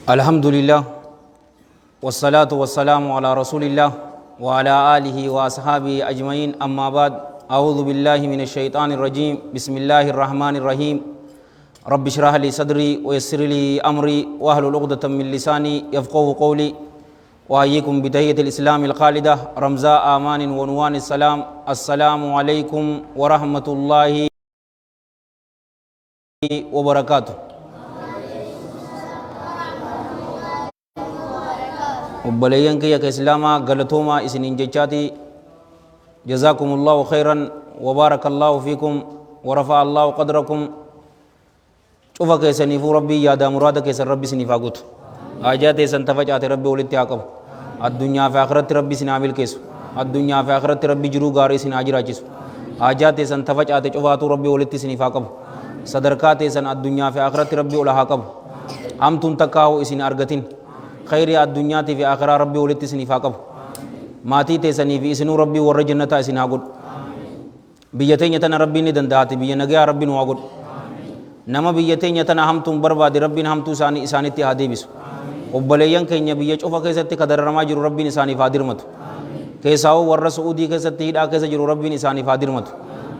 الحمد لله والصلاة والسلام على رسول الله وعلى آله وأصحابه أجمعين أما بعد أعوذ بالله من الشيطان الرجيم بسم الله الرحمن الرحيم رب اشرح لي صدري ويسر لي أمري واحلل عقدة من لساني يفقهوا قولي وأحييكم بتحية الإسلام الخالدة رمزاء آمان ونوان السلام السلام عليكم ورحمة الله وبركاته وبليان كي إسلاما غلطوما إسنين جيشاتي جزاكم الله خيرا وبارك الله فيكم ورفع الله قدركم شوفا كيسنيفو ربي يادا مرادة كيسن ربي سنفاقوت آجات إسان تفجعت ربي ولدت عقب الدنيا في آخرت ربي سنعمل كيسو الدنيا في آخرت ربي جرو غاري سنعجر عجسو آجات إسان تفجعت شوفاتو ربي ولدت سنفاقب صدركات إسان الدنيا في آخرت ربي ولحاقب أمتن تكاو إسن أرغتين خير الدنيا في آخرة ربي ولدت سنفاقب ماتي تيسني في إسنو ربي ور جنة إسن عقود بيتين يتنا ربي ندن داتي بينجا ربي نواقود نما بيتين يتنا هم تم برباد ربي هم تو ساني إساني تهادي بس وبليان كينيا بيج أوفا كيسة كدر رما جرو ربي نساني فادير مت كيساو ور سعودي كيسة تيدا كيسة جرو ربي نساني فادير مت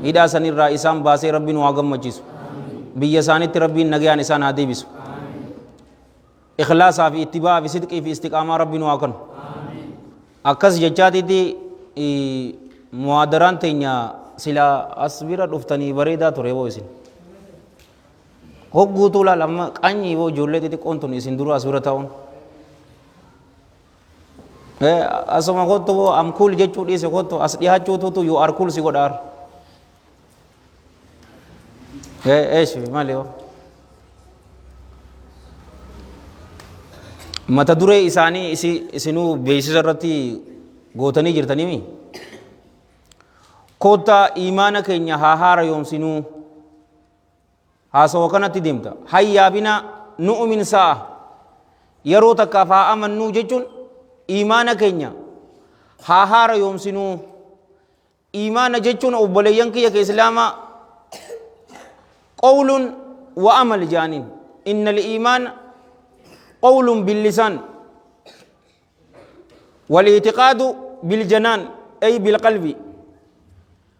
إذا سنير رئيسام باسي ربي نواقم مجلس بيجساني تربي نجيا نسان هادي بس إخلاص في اتباع في صدق في استقامة ربي نواقن أكس جاتي دي موادران تينيا سلا أصبر دفتني بريدا تريبو إسين هو طولا لما كأني هو جولة تي كونتون إسين درو أصبر تاون أسمع قط هو أمكول جتشو دي سقط أصليها جتشو تو يو أركول سيقدار إيش ماليو mata duree isaanii isinuu beeksisa irratti gootanii jirtanii kootaa iimaana keenya haa haaromsinuu haasawa kanatti deemta hayyaabina nu'min sa'a yeroo takkaaf haa amannuu jechuun iimaana keenya haa haaromsinuu iimaana jechuun obboleeyyan kiyya ke islaamaa qawlun wa amal jaaniin innal iimaana قول باللسان والاعتقاد بالجنان أي بالقلب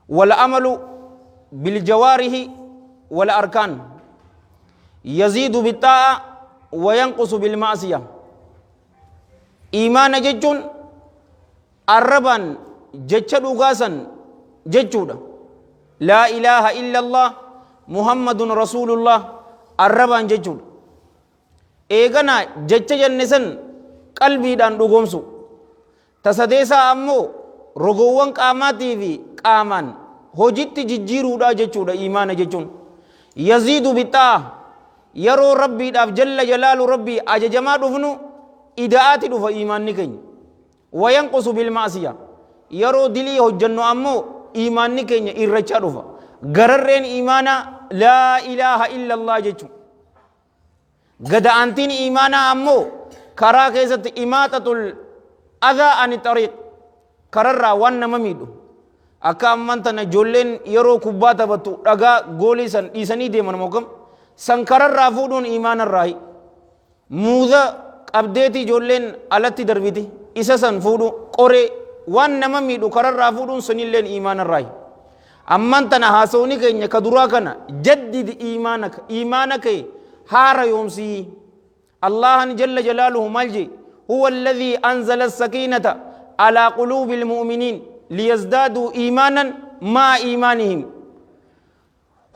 والعمل بالجوارح والأركان يزيد بالطاعة وينقص بالمعصية إيمان جتون الربان جتشد غاسا جتشود لا إله إلا الله محمد رسول الله الربان جتشود eegana jecha jannisan qalbiidhaan dhugoomsu tasadeesaa ammoo rogoowwan qaamaatii fi qaamaan hojitti jijjiiruudha jechuudha iimaana jechuun yaziidu bixaa yeroo rabbiidhaaf jalla jalaalu rabbii ajajamaa dhufnu ida'aati dhufa iimaanni keenya wayanqusu bilmaasiya yeroo dilii hojjannu ammoo iimaanni keenya irrachaa dhufa gararreen iimaana laa ilaaha illa allah jechuun gada antiin iimaanaa ammoo karaa keessatti imaatatul adhaa ani xariiq kararraa waan nama miidhu akka amman tana ijoolleen yeroo kubbaa taphattu dhagaa goolii san dhiisanii deeman mookam san kararraa fuudhuun iimaanarraahi muuza qabdeeti ijoolleen alatti darbiti isa san fuudhu qoree waan nama miidhu kararraa fuudhuun sunilleen iimaanarraahi amman tana haasawni keenya ka duraa kana jaddid iimaana kee هار يومسي الله جل جلاله ملجي هو الذي أنزل السكينة على قلوب المؤمنين ليزدادوا إيمانا مع إيمانهم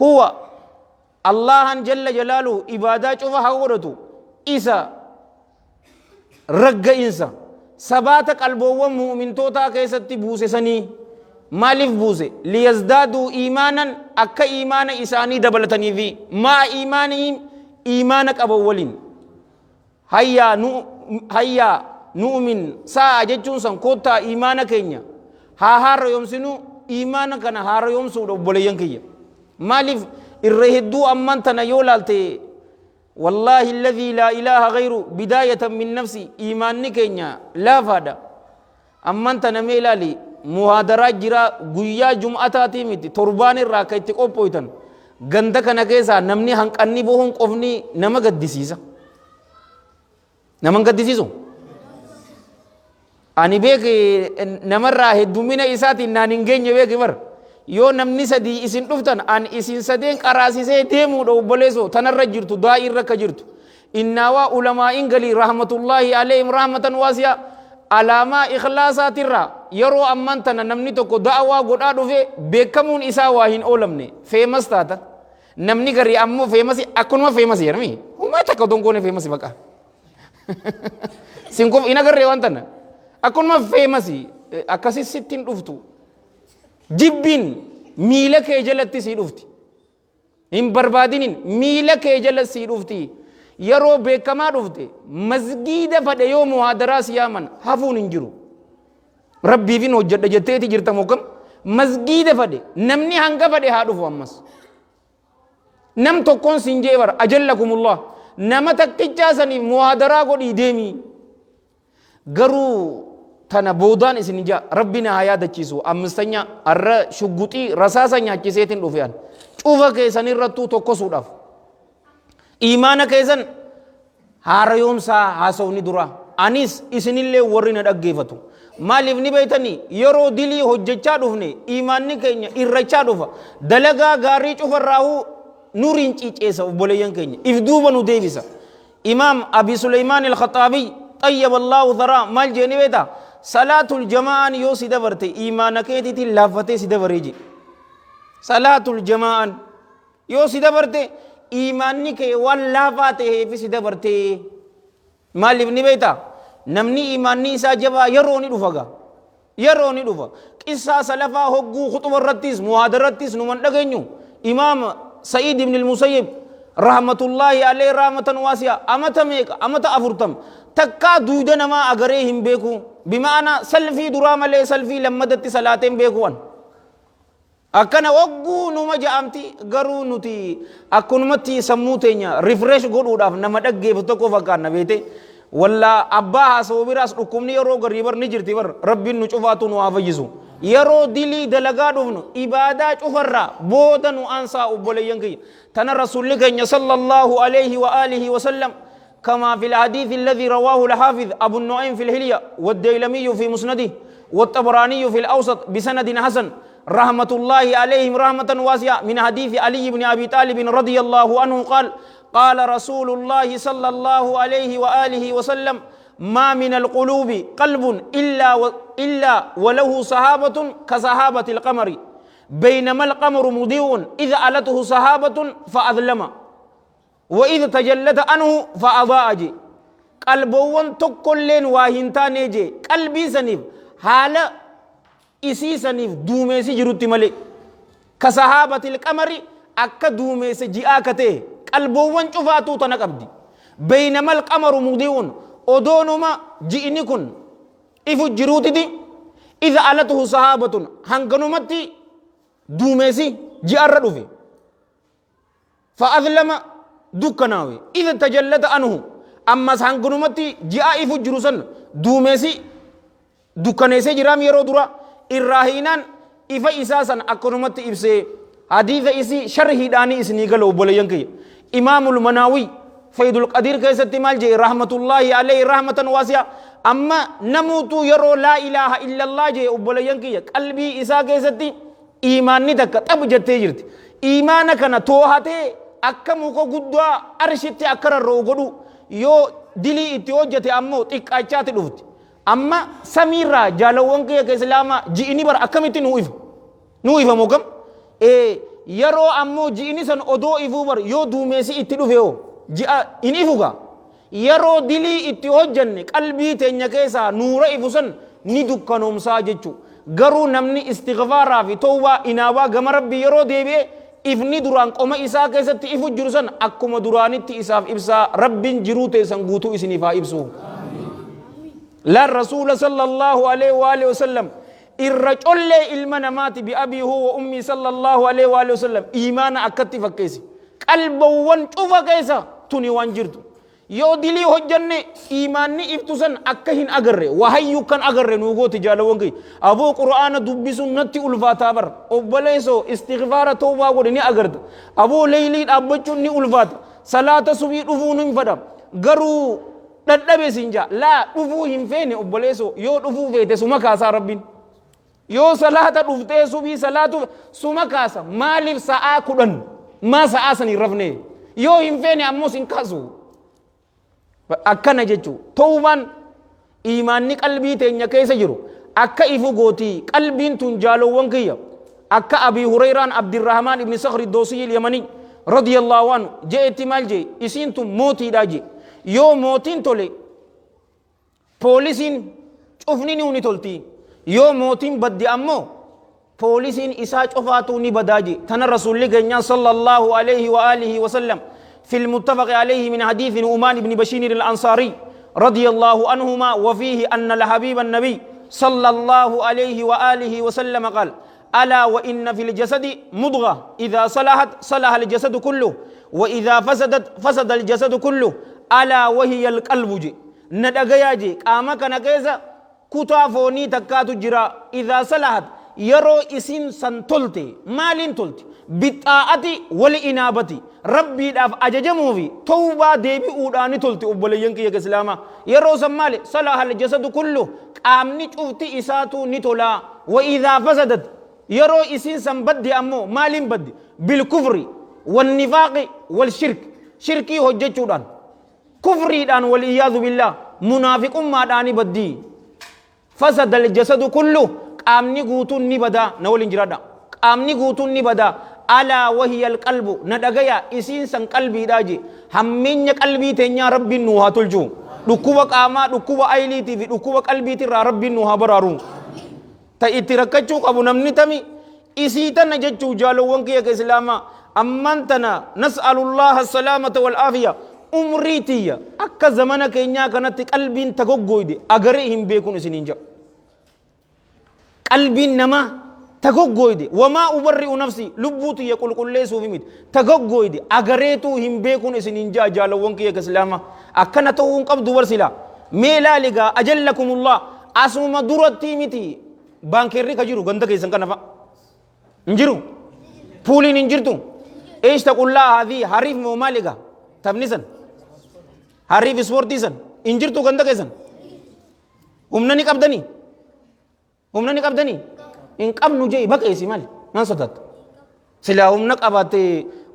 هو الله جل جلاله إبادات فهورته إسا رق إنسا سبات قلبه مؤمن توتا كيست بوسي سني مالف بوسي ليزدادوا إيمانا أكا إيمان إساني دبلتني في مع إيمانهم إيمانك أبوالين هيا نؤمن ساعة جتشون سن كوتا إيمانك إنيا هار يومسنو إيمانك أنا هار يومسو بوليان كيا مالف الرهدو أمان تنيولالتي والله الذي لا إله غيره بداية من نفسي إيمانك إنيا لا فادا أمان تنميلالي muhaadaraa jira guyyaa jum'ataatii miti torbaan irraa ka itti qophooytan ganda kana keessaa namni hanqanni bohuun qofni nama gaddisiisa nama gaddisiisu ani beek namarraa heddumina isaatiin naan hin geenye beeki bar yoo namni sadii isin dhuftan an isin sadeen qaraasisee deemuudha obboleessoo tanarra jirtu daa'ii irra ka jirtu innaawaa ulamaa'in galii rahmatullaahi alayhim rahmatan waasiyaa alaamaa ikhlaasaatiirraa yeroo amman tana namni tokko da'awaa godhaa dhufe beekamuun isaa waa hin oolamne feemas taata namni garii ammoo feemasi akkunuma feemasi jedhami humaa takka dongoone feemasi baqa sinkuuf ina garree waan tana akkunuma feemasi akkasi sittiin dhuftu jibbiin miila kee jalatti sii dhufti hin barbaadinin miila kee jala sii dhufti yeroo beekamaa dhufte masgiida fadhe yoo muhaadaraa siyaaman hafuun hin jiru rabbiifin hojjedha jetteeti jirta mokkam masgiida fadhe namni hanga fadhe haa dhufu ammas nam tokkoon sin jee bar ajallakumullah nama takkichaa saniif muhaadaraa godhii deemii garuu tana boodaan isin ija rabbina haa yaadachiisu ammistanya arra shugguxii rasaasa nyaachiseetiin dhufe an cufa keessan irrattuu tokkosuudhaaf imaana keessan haarayoomsaa haasawni dura anis isinillee warri na dhaggeeffatu maaliif ni beeytanii yeroo dilii hojjechaa dhufne imaanni keenya irrachaa dhufa dalagaa gaarii cufarraahuu nuriin ciiceessa obboleeyyan keenya if duuba nu deebisa imaam abi suleymaan al-khaxaabiy طيب الله ذرا مال جاني بيتا صلاة الجماعة يو سيدا برتي إيمان كيتي تي لافتي سيدا بريجي صلاة الجماعة يو سيدا برتي إيماني كي واللافاتي في سيدا برتي مال ابن بيتا نمني إيماني ساجبا يروني دفاقا يروني دفا قصة سلفا هقو خطب الرتيس موادرتيس نمان لغنيو إمام سعيد بن المسيب رحمة الله عليه رحمة واسعة أمتا ميك أمتا أفرتم تكا دويدا نما أغريهم بيكو بمعنى سلفي درام لي سلفي لمدت صلاتين بيكوان أكنا وقو نما جامتي غرو نتي أكون متي سموتينيا ريفرش قدو داف نما دقى فتوكو فكارنا بيتي ولا أباها صوبراس ركمني يرو غريبر نجرتي بر ربي نشوفاتو نوافجزو يرو دلي دلقا دفنو إبادة شفرة بودا نوانسا أبولي ينكي تنا رسول لك صلى الله عليه وآله وسلم كما في الحديث الذي رواه الحافظ أبو النعيم في الهلية والديلمي في مسنده والطبراني في الأوسط بسند حسن رحمة الله عليهم رحمة واسعة من حديث علي بن أبي طالب رضي الله عنه قال قال رسول الله صلى الله عليه وآله وسلم ما من القلوب قلب إلا وله صحابة كصحابة القمر بينما القمر مضيء إذا ألته صحابة فأظلم وإذا تجلت عنه فأضاء جي قلبوان تكلين واهنتان جي قلبي سنيف حالا إسي سنيف دوميسي جروتي ملي كصحابة القمر أكا دوميسي جئاكته قلبوان شفاتو تنقبدي بينما القمر مضيء أدونما جئني كن إفو جروتي دي إذا ألته صحابة هنگنمتي دوميسي جئر رفي فأظلم دكناوي إذا تجلد عنه أما سانغنومتي جاء فجرسن دوميسي دكنيسي جرام يرو درا الراهينان إفا إساسا أكنومتي إبسي حديث إسي شرح داني إسني قلو بلينكي إمام المناوي فيد القدير كيست مال جي رحمة الله عليه رحمة واسعة أما نموتو يرو لا إله إلا الله جي بلينكي قلبي إسا كيست إيمان ندك تبجت جرت إيمانك نتوهاتي akka muka guddaa arshitti akka rarra'u godhu yoo dilii itti hojjete ammoo xiqqaachaatti dhufti amma samiirraa jaalawwan kiyya islaamaa ji'ini bara akkamitti nuu ifa mokam yeroo ammoo ji'ini san odoo ifuu bar yoo duumeessi itti dhufe yoo ji'a in ifuga yeroo dilii itti hojjanne qalbii teenya keessaa nuura ifu san ni dukkanoomsaa jechuu garuu namni istighfaaraa fi tawbaa inaabaa gama rabbii yeroo deebi'e ifni duraan qoma isaa keessatti ifu jiru san akkuma duraanitti isaaf ibsaa rabbiin jiruu teessan guutuu isiniif haa ibsu la rasuula sallallahu alaihi wa alihi wasallam irra collee ilma namaati bi abii huwa ummi sallallahu alaihi wa alihi wasallam iimaana akkatti fakkeessi qalbawwan cufa keessa tuni waan jirtu yoo dilii hojjanne imaanni iftusan akka hin agarre wahayyuu kan agarre nu gooti jaalawwan kee aboo qur'aana dubbisuun natti ulfaataa bar obboleessoo istighfaara toobaa godhe ni agarta aboo leeylii dhaabbachuun ni ulfaata salaata subii dhufuun hin fedha garuu dadhabe sinja laa dhufuu hin feene obboleessoo yoo dhufuu feete suma kaasaa rabbiin yoo salaata dhuftee subii salaatu suma kaasa maaliif sa'aa 10 maa sa'aa san hin rafne yoo hin feene ammoo sin kaasu akkana jechuun toobaan imaanni qalbii teenya keessa jiru akka ifu gootii qalbiin tun jaalowwan kiyya akka Abii Hurayraan Abdirrahmaan ibn Sakhri Doosiyyi Yamanii radiyallahu anhu jeetti maal jee isiin tun mootiidha jee yoo mootiin tole poolisiin cufni ni tolti yoo mootiin baddi ammoo poolisiin isaa cufaatu ni badaa jee tana rasuulli keenya sallallahu alayhi wa alihi wa sallam في المتفق عليه من حديث نعمان بن بشير الأنصاري رضي الله عنهما وفيه أن الحبيب النبي صلى الله عليه وآله وسلم قال ألا وإن في الجسد مضغة إذا صلحت صلح الجسد كله وإذا فسدت فسد الجسد كله ألا وهي القلب جي ندقيا جي قامك نكيزا كتافوني تكاتو جرا إذا صلحت يرو اسم سنتلتي مالين تلتي بالطاعة والإنابة ربي داف أججمو في توبة ديبي أوداني تلتي أبوليين كي يكسلاما يرو سمالي صلاح الجسد كله قامني تفتي إساتو نتولا وإذا فسدت يرو إسين سنبدي أمو مالين بدي بالكفر والنفاق والشرك شركي هججو دان كفري دان والإياذ بالله منافق ما داني بدي فسد الجسد كله قامني قوتون نبدا نولين جرادا قامني قوتون نبدا ألا وهي القلب ندقيا إسين سن قلبي داجي همين قلبي تنيا ربي نوها تلجو دكوبا قاما دكوبا أيليتي في دكوبا قلبي ترى ربي نوها برارون تأتركتشو أبو نمني تمي إسيتا نجتشو جالو وانكي كإسلاما أمانتنا نسأل الله السلامة والعافية أمريتية أكا زمانا كينيا كانت قلبين تقوقوي دي أغريهم بيكون إسنينجا قلبين نما تقوقوي دي وما أبرئ نفسي لبوتي يقول قل ليسو في ميت تقوقوي دي أغريتو هم بيكون إسنينجا جالو وانكي كإسلاما أكا نتوهم قبض ورسلا ميلا لغا أجلكم الله أسمما درتي ميتي بانكيري كجيرو غندك إسان كنفا نجيرو بولين نجيرتو إيش تقول الله هذه حريف مومالغا تبنيسن حريف سبورتيسن انجرتو غندك إسان أمناني قبدني أمناني قبدني إن قب نجي بك إيسي مالي ما صدت سلا أمنك أباتي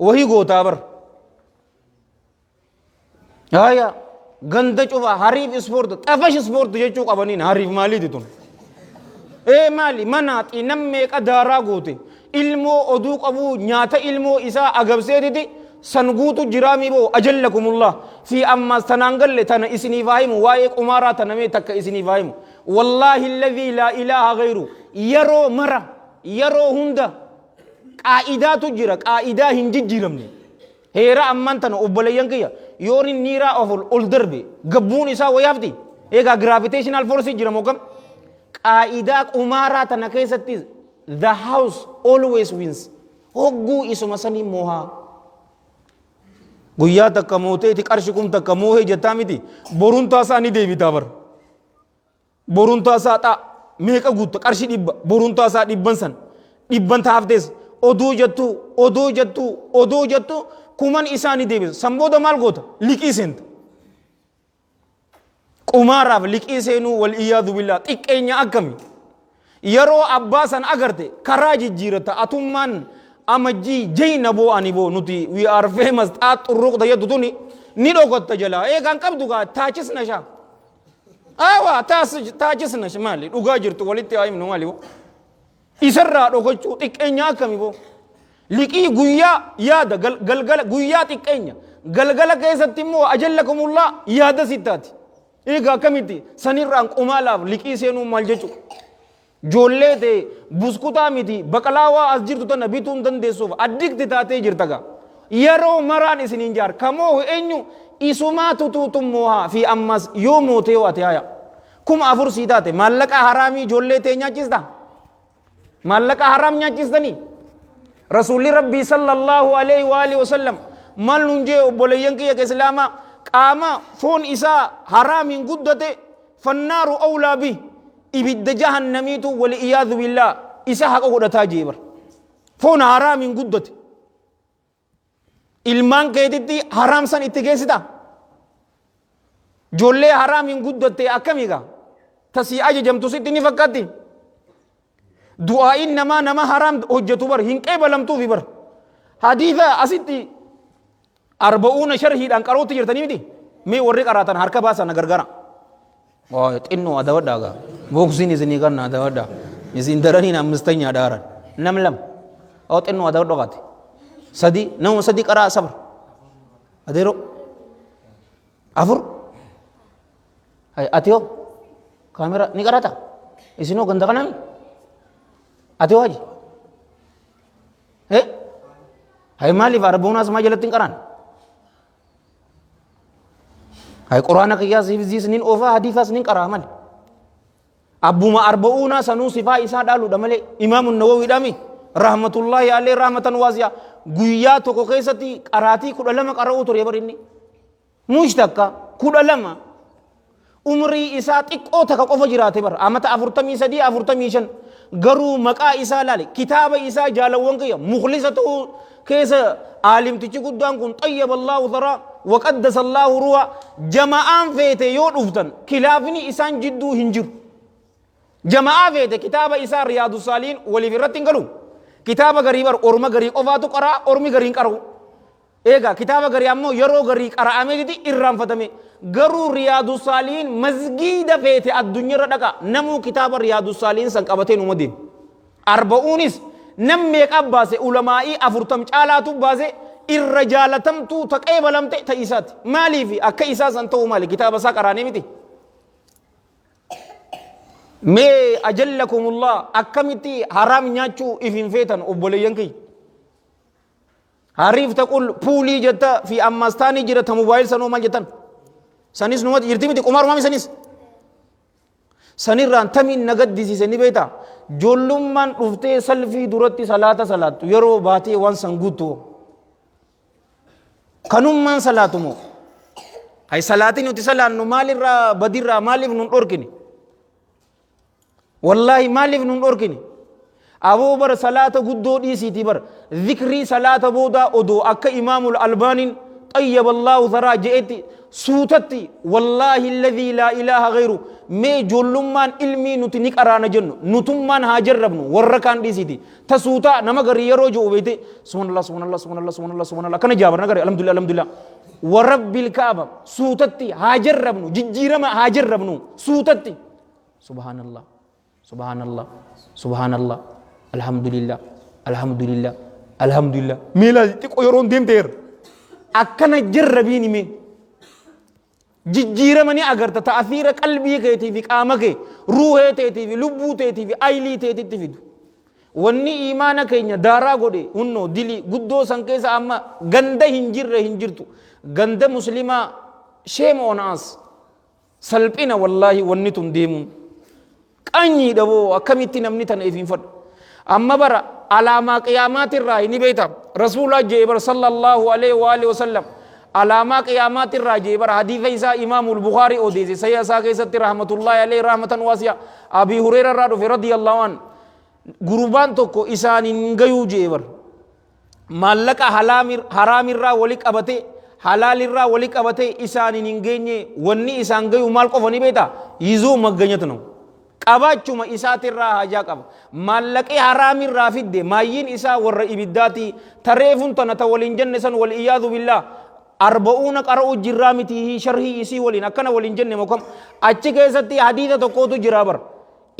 وهي غوتا بر هايا غندك وفا حريف سبورت تفش سبورت يجوك أبانين حريف مالي دي تون إيه مالي منات إنميك أدارا غوتي ilmo oduu qabu nyaata ilmo isaa agabseetiti san guutu jiraami boo ajallakumullah fi ammas tanangalle tana isinii faahimu waa'ee qumaaraa tanamee takka isinii faahimu wallahi alladhi la ilaha ghayru yeroo mara yeroo hunda qaa'idaatu jira qaa'idaa hin jijjiiramne heera amman tana obboleeyyan kiyya yooni niiraa ol darbe gabbuun isaa wayaafti eegaa gravitational force jira moo kam qaa'idaa qumaaraa tana keessatti the house always wins hoggu isuma sani moha guyyaa takka mooteeti qarshi kum takka moohee jettaa miti boruntaa isaa ni deebitaa bar boruntaa isaa xaa meeqa guutta qarshi dhibba boruntaa isaa dhibban san dhibban taaftees oduu jettu kuman isaa ni deebisa san booda maal goota liqii seenta qumaaraaf liqii seenuu wal iyyaadu billaa xiqqeenya akkami yeroo abbaa san agarte karaa jijjiirata atummaan amajjii jeyna boo ani boo nuti we are famous xaat xurruqta yeddu tuni ni dhogotta jalaa eegaan qabdu gaa taachisna shaa awa taachisna maali dhugaa jirtu walitti haayimnu maali boo isarraa dhogachuu xiqqeenya akkami boo liqii guyyaa yaada galgala guyyaa xiqqeenya galgala keessatti immoo ajallakumullah yaada sittaati eegaa akkamitti sanirraan qumaalaaf liqii seenuu maal jechuu joollee ta'e buskutaa miti baqalaawaa as jirtu tana bituun dandeessuuf addikti taatee jirtaga yeroo maraan isiniin jaar kamoo eenyu isumaa tutuutummoo fi ammas yoo mootee ati haya kuma afur sii taate maallaqa haraamii joollee ta'e nyaachista maallaqa haraam nyaachistanii rasuulli rabbii sallallahu alaihi wa alihi wasallam maal nun jee obboleeyyan kiyya ka islaamaa qaama foon isaa haraamiin guddate fannaaru awlaa bi ibidda jahannamiitu wali'iyaadhu billaa isa haqa godhataa jeebar foon haraamiin guddate ilmaan keetitti haraam san itti geessita ijoollee haraamiin guddatte akkamiiga tasii ajajamtu sitti ni fakkaatti du'aa'iin nama haraam hojjetu bar hin qeebalamtuufi bar hadiisa asitti arba'uuna sharhiidhaan qarootti jirtanii miti mee warri qaraatan harka baasan gargara xinnoo adabadhaaga boksiin isinii kanna adabadhaa isin daraniin ammistanyaa daaran nam lama xinnoo adabadho qaate sadi nama sadi qaraa sabar adeero afur ati hoo kaamera ni qarata isinoo ganda kanami ati hoo haji hay maaliif arba'uunaas maa jalatti hin qaraan hay quraana qiyyaas hifzii sinin oofaa hadiisaas nin qaraa mali abbuma arba'uunaa sanuu sifaa isaa dhaaluudha malee imaamun nawawiidhaami rahmatullahi alee rahmatan waasiyaa guyyaa tokko keessatti qaraatii 12 qara'uu ture barinni mush takka 12 umrii isaa xiqqoo takka qofa jiraate bar amata 43 45 garuu maqaa isaa laale kitaaba isaa jaalawwan kiyya mukhlisa ta'uu keessa aalimtichi guddaan kun xayyaba Allahu tharaa waqaddasa Allahu ruha jama'aan feete yoo dhuftan kilaafni isaan jidduu hin jiru jama'aa feete kitaaba isaa riyaadu saaliin waliif irratti hin galu kitaaba garii bar orma garii qofaatu qaraa ormi garii hin qaru eega kitaaba garii ammoo yeroo garii qara'amee irraanfatame garuu riyaadu saaliin masgiida feete addunyaarra dhaqa namuu kitaaba riyaadu saaliin san qabatee numa deemu arba'uunis nam meeqa baase ulamaa'ii 40 caalaatu baase irra jaalatamtuu taqeebalamte ta isaati maaliif akka isaa san ta'u maali kitaaba isaa qaraanee miti mee ajallakumullah akkamitti haraam nyaachuu ifin feetan obboleeyyan kiyya hariif taqul puulii jetta fi ammastaanii jira ta mobaayil sanoo maal jettan sanis numati jirti miti qumaarumami sanis sanirraan tamiin nagaddisiise ni beeta joollummaan dhuftee salfii duratti salaata salaattu yeroo baatee waan san guutu kanummaan salaatu moo hay salaatiin nuti salaannu maalirraa badirraa maaliif nun dhorkine wallahi maaliif nun dhorkine aboo bar salaata guddoo dhiisiiti bar dhikrii salaata booda odoo akka imaamul albaaniin xayyaba Allahu tharaa je'etti suutatti wallahi alladhii laa ilaaha ghayru mee joollummaan ilmii nuti ni qaraana jennu nutummaan haa jarrabnu warra kaan dhiisiiti ta suutaa nama garii yeroo ji'u beeyte subhanallah subhanallah subhanallah subhanallah subhanallah kana jaabar nagare alhamdulillah alhamdulillah warabbil kaaba suutatti haa jarrabnu jijjiirama haa jarrabnu suutatti subhanallah subhanallah subhanallah alhamdulillah alhamdulillah alhamdulillah meela xiqqoo yeroon deemteer akkana jarrabiin hime jijjiiramanii agarta ta'afiira qalbii keetii fi qaama kee ruuhee teetii fi lubbuu teetii fi aylii teetitti fidu wanni imaana keenya daaraa godhe hunnoo dilii guddoo san keessa amma ganda hin jirre hin jirtu ganda muslimaa shame on us salphina wallahi wanni tun deemuun qanyii dhaboo akkamitti namni tana ifiin fadhu amma bara alaamaa qiyaamaatirraa ni beeyta rasuulaa jeebar sallallahu alaihi wa alihi wasallam alaamaa qiyaamaatirraa jeebar hadiisa isaa imaamul bukhaari odeese sayya isaa keessatti rahmatullahi alaihi rahmatan waasiya abii hureera irraa dhufe radiyallahu an gurbaan tokko isaaniin gayuu jeebar maallaqa haraamirraa wali qabate halaalirraa wali qabate isaaniin hin geenye wanni isaan gayu maal qofa ni beeyta yizuu magganyatu no qabaachuma isaatirraa hajaa qaba maallaqee haraamirraa fidde maayyiin isaa warra ibiddaati tareefun tana ta waliin jenne san wal iyaadu billaa arba'uuna qara'u jirraa miti sharhii isii waliin akkana waliin jenne mokam achi keessatti hadiisa tokkootu jira bar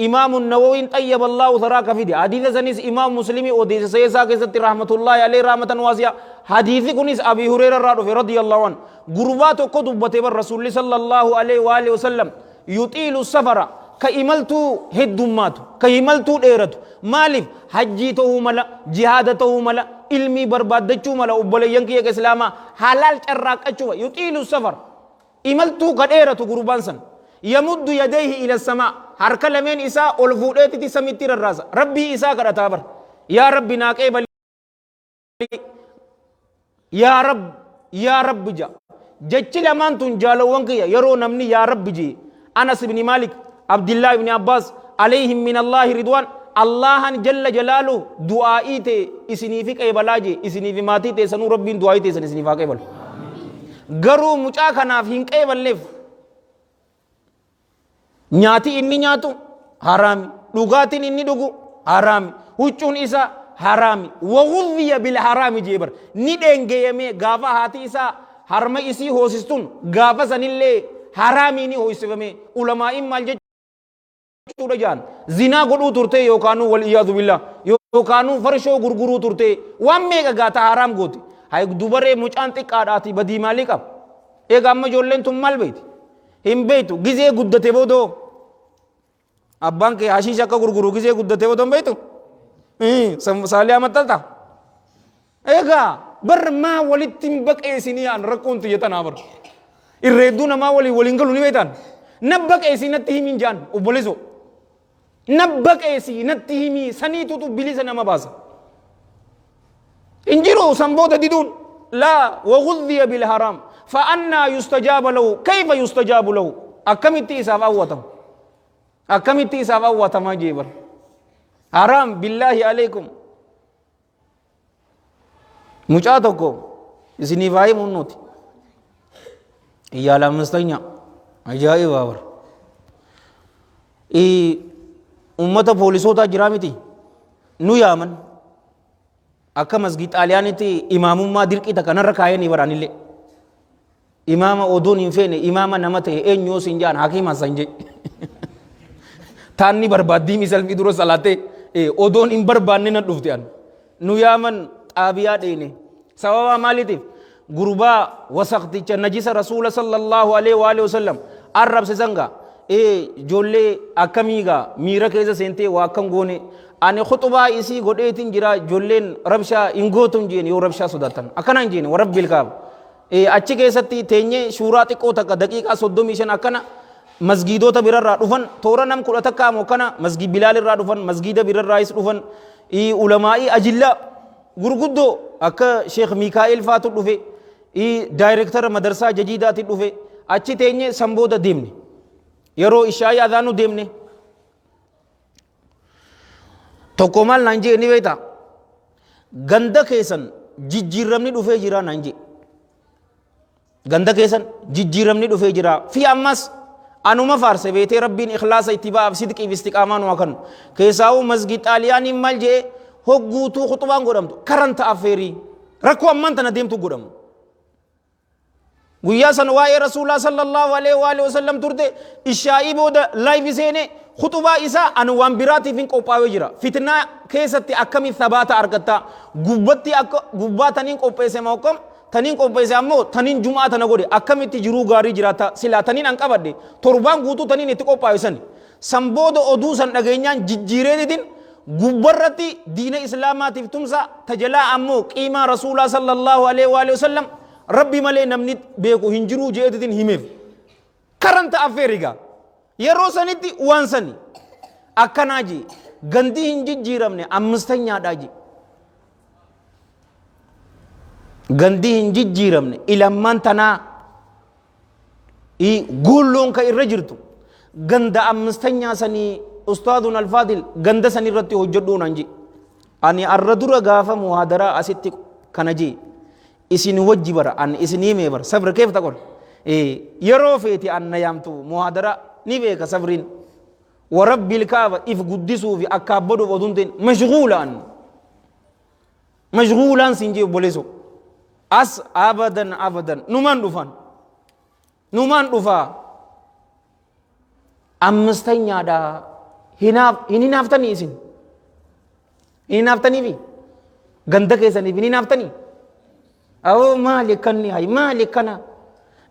imaamun nawawiin xayyaba Allahu tharaaka fide hadiisa sanis imaam muslimii odeesse sayyisaa keessatti rahmatullahi alayhi rahmatan waasiya hadiisi kunis abii hureera irraa dhufe radiyallahu an gurbaa tokko dubbate bar rasuulli sallallahu alayhi wa alihi wasallam yuxiilu safara ka imaltuu heddummaatu ka imaltuu dheeratu maaliif hajjii ta'uu mala jihaada ta'uu mala ilmii barbaaddachuu mala obboleeyyan kiyya islaamaa halaal carraaqqachuu yuxiilu safar imaltuu ka dheeratu gurbaan san yamuddu yadayhi ila samaa harka lameen isaa ol fuudheetiti samitti rarraasa rabbii isaa kadhataa bar yaa rabbi naa qeebali yaa rabbi ja jechi lamaan tun jaalawwan kiyya yeroo namni yaa rabbi jee Anas ibn Malik Abdullah ibn Abbas alayhim min Allahi ridwan Allahan jalla jalaalu du'aa'ii ta'e isiniifi qeebalaa jee isiniifi maatii ta'e sanuu rabbiin du'aa'ii ta'e san isiniif haa qeebalu garuu mucaa kanaaf hin qeeballeef nyaati inni nyaatu haraami dhugaatiin inni dhugu haraami huccuun isa haraami waghudhiya bil haraami jee bar ni dheengeyame gaafa haati isaa harma isii hoosistuun gaafa sanillee haraamii ni hoosifame ulamaa'in maal jechuudha jaan zinaa godhuu turte yookaanuu wal iyaadu billah yookaanuu farshoo gurguruu turte waan meeqa gaata haraam goote hay dubaree mucaan xiqqaadhaati badii maalii qaba eega amma ijoolleen tun maal beeti hin beetu gizee guddate boodoo abbaan kee hashiisha akka gurguru gizee guddate boodoo hin beetu saaliyaa maxxalta eega bar maa walitti hin baqeesinii aan rakkoon xiyyatanaa bar irreedduu namaa waliin galu ni beetan nabbaqeesii natti himiin jaan obboleso nabbaqeesii natti himii saniitutu bilisa nama baasa انجروا سنبوت ديدون لا وغذي بالحرام فأنا يستجاب له كيف يستجاب له أكمتي إساف أوتم أكمتي إساف أوتم أجيبر حرام بالله عليكم مجاتكم إسني فاي منوتي إيالا مستنيا أجائب آور أمة بوليسوتا جرامتي نو يامن akka masjid xaaliyaanitti imaamummaa dirqii takkanarra kaayanii baraanillee imaama odoon hin feene imaama nama ta'e eenyoo sin jaan hakiima san je taanni barbaaddii misalmi dura salaatee odoon hin barbaanne na dhufte an nu yaaman xaabiyaa dheene sababa maaliitiif gurbaa wasaqticha najisa rasuula sallallahu alaihi wa alihi wasallam arrabse sanga ijoollee akkamiigaa miira keessa seentee waa akkan goone ani khutbaa isii godheetiin jira ijoolleen rabshaa hin gootuun jeen yoo rabshaa sodaatan akkana hin jeen warabbil kaaba achi keessatti teenyee shuuraa xiqqoo takka daqiiqaa 35 akkana masgiidota birarraa dhufan toora nam 10 takka ammoo kana masgid bilaal irraa dhufan masgiida birarraayis dhufan ulamaa'ii ajilla gurguddoo akka sheekh miikaa'el faatu dhufe daayirektara madarsaa jajiidaatti dhufe achi teenyee sambooda deemne yeroo ishaa'ii adhaanu deemne tokko maal naan jee ni beekta ganda keessan jijjiiramni dhufee jira naan jee ganda keessan jijjiiramni dhufee jira fi ammas anuma faarse beetee rabbiin ikhlaasa ittibaa'aaf sidqiif istiqaamaa nu akan keessaa'uu masgid xaaliyaaniin maal jee hogguutuu khuxubaan godhamtu karanta affeerii rakkoo ammaan tana deemtu godhamu guyyaa san waa'ee rasuulaa sallallahu alaihi wa alihi wasallam turte ishaa'ii booda laayif seene khutubaa isaa an waan biraatiif hin qophaa'ee jira fitnaa keessatti akkamii thabaata argatta gubbatti akka gubbaa taniin qopheesse mawqam taniin qopheesse ammoo taniin jumaa tana godhe akkamitti jiruu gaarii jiraata silaa taniin an qabadde torbaan guutuu taniin itti qophaa'e san booda oduu san dhageenyaan jijjiiree didin gubbarratti diina islaamaatiif tumsa tajalaa ammoo qiimaa rasuulaa sallallahu alaihi wa alihi wasallam rabbi malee namni beeku hin jiruu jeetitin himeef karanta affeerigaa yeroo sanitti waan sani akkanaa jee gandi hin jijjiiramne ammistanyaadhaa jee gandi hin jijjiiramne ilamman tanaa guulloon ka irra jirtu ganda ammistanyaa sanii ustaadun alfaadil ganda san irratti hojjedhuun an jee ani arra dura gaafa muhaadaraa asitti kana jee isin wajji bara an isin himee bara sabra keef taqol yeroo feeti an na yaamtu muhaadaraa ni beeka sabriin warabbil kaaba if guddisuu fi akka abbaduuf oduun ta'in mashghuulaan siin jee obboleeso as abadan numaan dhufaa ammistanyaadha hin hinaaftanii isin hin hinaaftaniifi ganda keessaniif hin hinaaftanii awoo maali akkanni hay maali akkana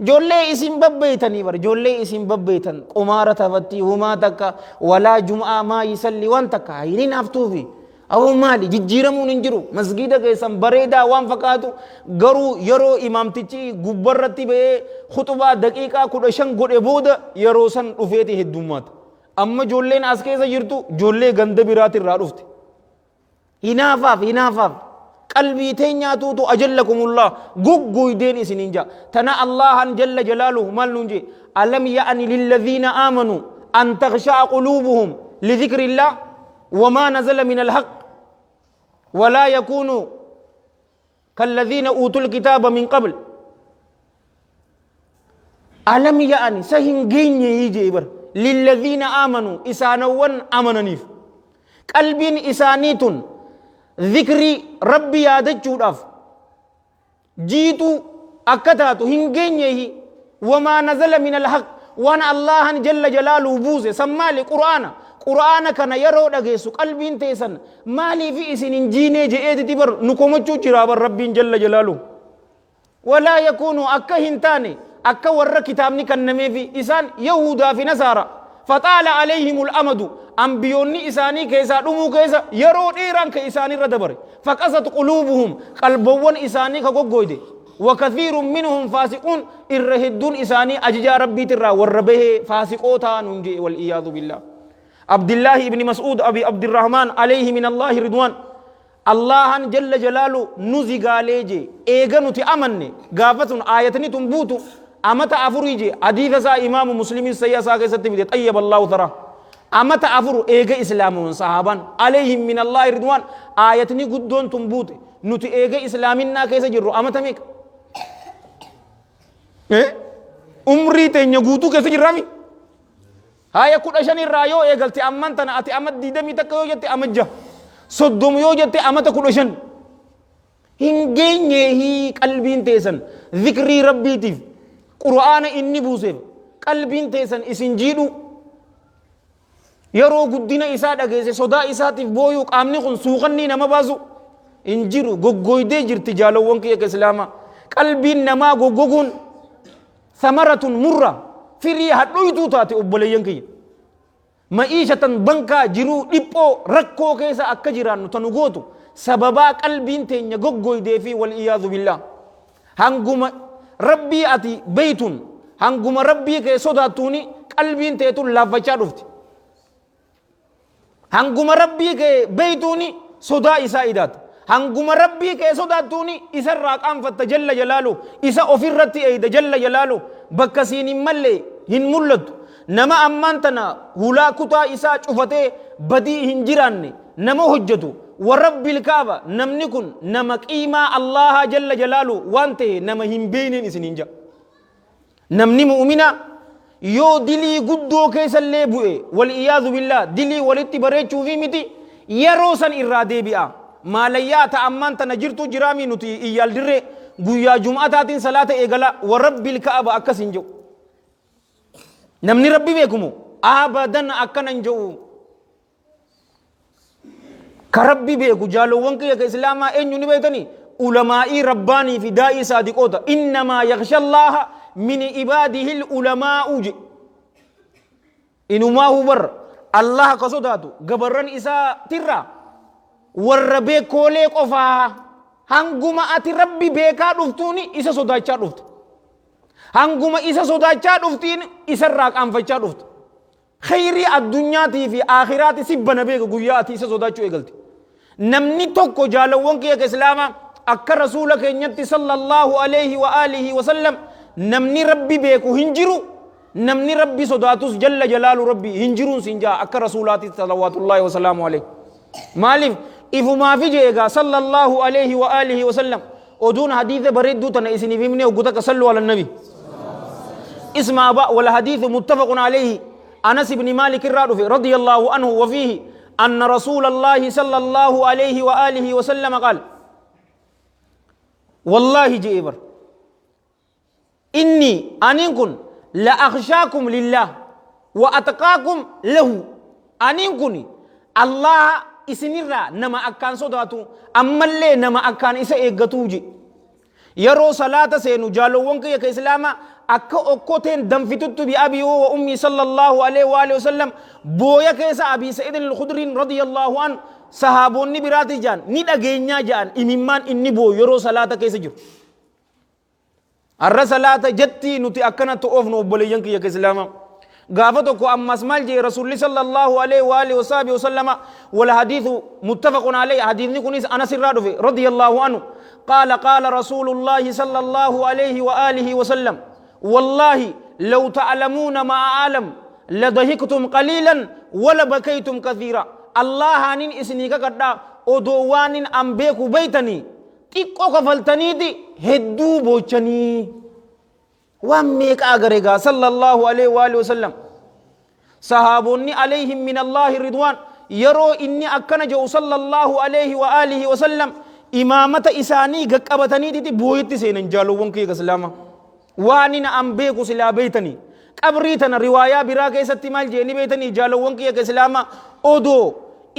joollee isin babbeeytanii bara joollee isin babbeeytan qumaara taphatti humaa takka walaa jum'aa maa yisalli waan takka hin hinaaftuufi awoo maali jijjiiramuun hin jiru masgiida keessan bareedaa waan fakkaatu garuu yeroo imaamtichi gubbarratti ba'ee khutubaa daqiiqaa 15 godhe booda yeroo san dhufeeti heddummaata amma joolleen as keessa jirtu joollee ganda biraatirraa dhufte hinaafaaf قلبي تينيا توتو أجلكم الله قوقو دين سننجا تنا الله جل جلاله مال ننجي ألم يأن للذين آمنوا أن تخشع قلوبهم لذكر الله وما نزل من الحق ولا يكونوا كالذين أوتوا الكتاب من قبل ألم يأن سهنجين يجيبر للذين آمنوا إسانوان أمننيف قلب إسانيت ذكري ربي يادجود أف جيتو أكتاتو هنجين يهي وما نزل من الحق وان الله جل جلاله بوزي سمالي قرآن كان يرو دغيسو قلبين تيسن مالي في اسن جيني جئت تبر نكومچو جرابر ربي جل جلاله ولا يكونوا أكهنتاني أكا ور كتابني كنمي في إسان يهودا في نصارى فطال عليهم الأمد أنبيوني إساني كيسا دمو كيسا يرو ديران كإساني ردبر فقست قلوبهم قلبون إساني كغوغويدي وكثير منهم فاسقون إرهدون إساني أججا ربي ترى وربه فاسقوتا ننجي والإياذ بالله عبد الله بن مسعود أبي عبد الرحمن عليه من الله رضوان الله جل جلاله نزي قاليجي إيغنو تي أمني غافتن آيتني تنبوتو أمتا أفريجي حديث سا إمام مسلم السياسة كيسا تبدي طيب الله ترى أمتا أفر إيغ إسلام صحابا عليهم من الله رضوان آيتني قدون تنبوت نتي إيغ إسلامنا كيسا جرو أمتا ميك umrii teenya guutuu keessa jirrami haya 15 irraa yoo eegalte amman tana ati amma 20 takka yoo jette amajja 30 yoo jette amata 15 hin geenye hi qalbiin teessan dhikrii rabbiitiif qur'aana inni buuseef qalbiin teessan isin jiidhu yeroo guddina isaa dhageesse sodaa isaatiif booyuu qaamni kun suuqanni nama baasu hin jiru goggoydee jirti jaalawwan kiyya islaamaa qalbiin namaa goggoguun ثمرة مرة فري هدويتو تاتي أبوليين كي معيشة بنكا جرو لبو ركو كيسا أكا جيران تنغوتو سببا قلبين تين يغوغوي دي في والإياذ بالله هنگوم ربي أتي بيتون هنگوم ربي كي صداتوني قلبين تيتو لافچا رفت هنگوم ربي كي بيتوني صدا إسائدات هنگوم ربي كي صداتوني إسا راقام فتجل جلالو إسا أفرتي أيد جل جلالو بكسيني ملي هن ملد نما أمانتنا هلا كتا إسا شفتي بدي هنجراني نما حجتو ورب الكعبة نمنكن نمك إيما الله جل جلالو وانته نما هم بينين إسنينجا نمني مؤمنا يو دلي قدو كيسا اللي بوئي والإياذ بالله دلي والاتباريچو في متي يروسا إرادي بيا ماليا تأمانتنا جرتو جرامي نتي إيال دري قويا جمعتاتين صلاة إيقلا ورب الكعبة أكسين جو نمني ربي بيكمو أبدا أكنا جو كربي بيكو جالو وانك يا إسلاما إن ينبيتني علماء رباني في دائي صادقوتا إنما يخشى الله من عباده العلماء إنو ما هو بر الله قصداتو قبرن إسا ترى وربي كوليك أفاها hanguma ati rabbi beekaa dhuftuuni isa sodaachaa dhufta hanguma isa sodaachaa dhuftiin isa irraa qaanfachaa dhufta khayrii addunyaatii fi aakhiraati sibbana beeka guyyaa ati isa sodaachuu eegalte namni tokko jaalawwan kiyya islaamaa akka rasuula keenyatti sallallahu alayhi wa alihi wa sallam namni rabbi beeku hin jiru namni rabbi sodaatus jalla jalaalu rabbi hin jiruun siin jaa akka rasuulaati salawaatullaahi wa salaamu alayhi maaliif إفما في جيغا صلى الله عليه وآله وسلم ودون حديث بريد دوتنا إسني في مني وقتك صلوا على النبي اسمع بقى والحديث متفق عليه أنس بن مالك الرادفي رضي الله عنه وفيه أن رسول الله صلى الله عليه وآله وسلم قال والله جيبر إني أنكن لأخشاكم لله وأتقاكم له أنكن الله isinirra nama akkaan sodaatu ammallee nama akkaan isa eeggatuuji yeroo salaata seenu jaalowwan kiyya ka islaama akka okkoteen danfituttu bi abi wa ummi sallallahu alaihi wa alihi wasallam booya keessa abi sa'id al-khudri radiyallahu an sahaabonni biraati jaan ni dhageenyaa jaan imimmaan inni boo yeroo salaata keessa jiru arra salaata jetti nuti akkana to ofno obboleeyyan kiyya ka islaama قافتك أما اسمال جي رسول الله صلى الله عليه وآله وصحبه وسلم والحديث متفق عليه حديث نكونيس أنس الرادفي رضي الله عنه قال قال رسول الله صلى الله عليه وآله وسلم والله لو تعلمون ما أعلم لضحكتم قليلا ولبكيتم كثيرا الله هانين إسنيك قد أدوان أمبيك بيتني تيكو كفلتني دي هدو بوچني واميك أغرقا صلى الله عليه وآله وسلم صحابوني عليهم من الله رضوان يرو إني أكنا جو صلى الله عليه وآله وسلم إمامة إساني قبتني دي بويت سينن جالو ونكي كسلاما وانين أمبيك سلا بيتني قبريتنا رواية براكي ستمال جيني بيتني جالو ونكي كسلاما أدو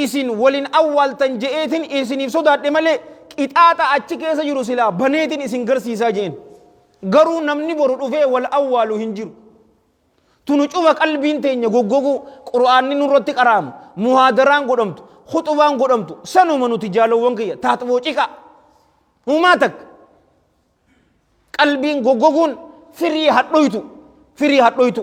إسن ولين أول تنجئتن إسن إفسودات ملي إتاتا أچكي سجرو سلا بنيتن إسن غرسيسا جين garuu namni boru dhufee wal awwaalu hin jiru tunu cufa qalbiin teenya goggogu qur'aanni nurratti qaraamu muhaadaraan godhamtu khutubaan godhamtu sanuma nuti jaalowwan kiyya taatboo cika humaa takka qalbiin goggoguun firii hadhoytu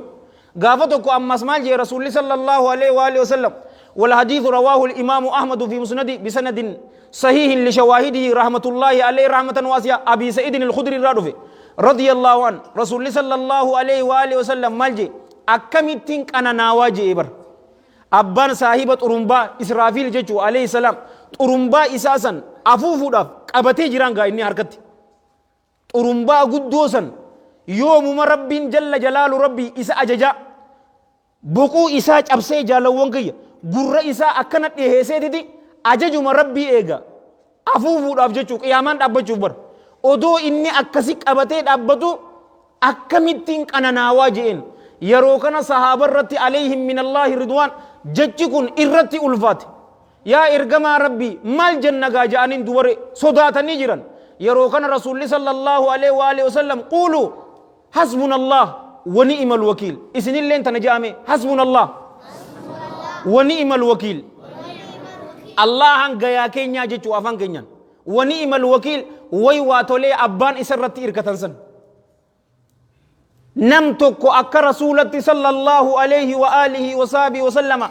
gaafa tokko ammas maal jee rasuulli sallallahu alaihi wa alihi wasallam والحديث رواه الإمام أحمد في مسند بسند صحيح لشواهده رحمة الله عليه رحمة واسعة أبي سعيد الخدري الرادفي رضي الله عنه رسول الله صلى الله عليه وآله وسلم مالجي أكمتين أنا نواجي إبر أبان صاحبة أرمبا إسرافيل جيجو عليه السلام أرمبا إساسا أفوفو داف أبتي جيرانغا إني حركت أرمبا قدوسا يوم ربين جل جلال ربي إسا أججا بقو إسا أبسي جالوان كي قرر إسا أكنت إحسي دي أججو ربي إيغا أفوفو داف جيجو قيامان أبجو بر odoo inni akkasi qabatee dhaabbatu akkamittiin qananaawaa jeen yeroo kana sahaaba irratti alayhim min allahi ridwaan jechi kun irratti ulfaate yaa ergamaa rabbii maal jenna gaa ja'aniin dubare sodaatanii jiran yeroo kana rasuulli sallallahu alaihi wa alihi wasallam qulu hasbunallah wa ni'mal wakiil isinilleen tana ja'ame hasbunallah wa ni'mal wakiil allahan gayaa keenyaa jechuu afaan keenyaan wa ni'mal wakiil way waatolee abbaan isarratti irkatansan nam tokko akka rasuulatti sallallahu alaihi wa alihi wa sahbihi wa sallama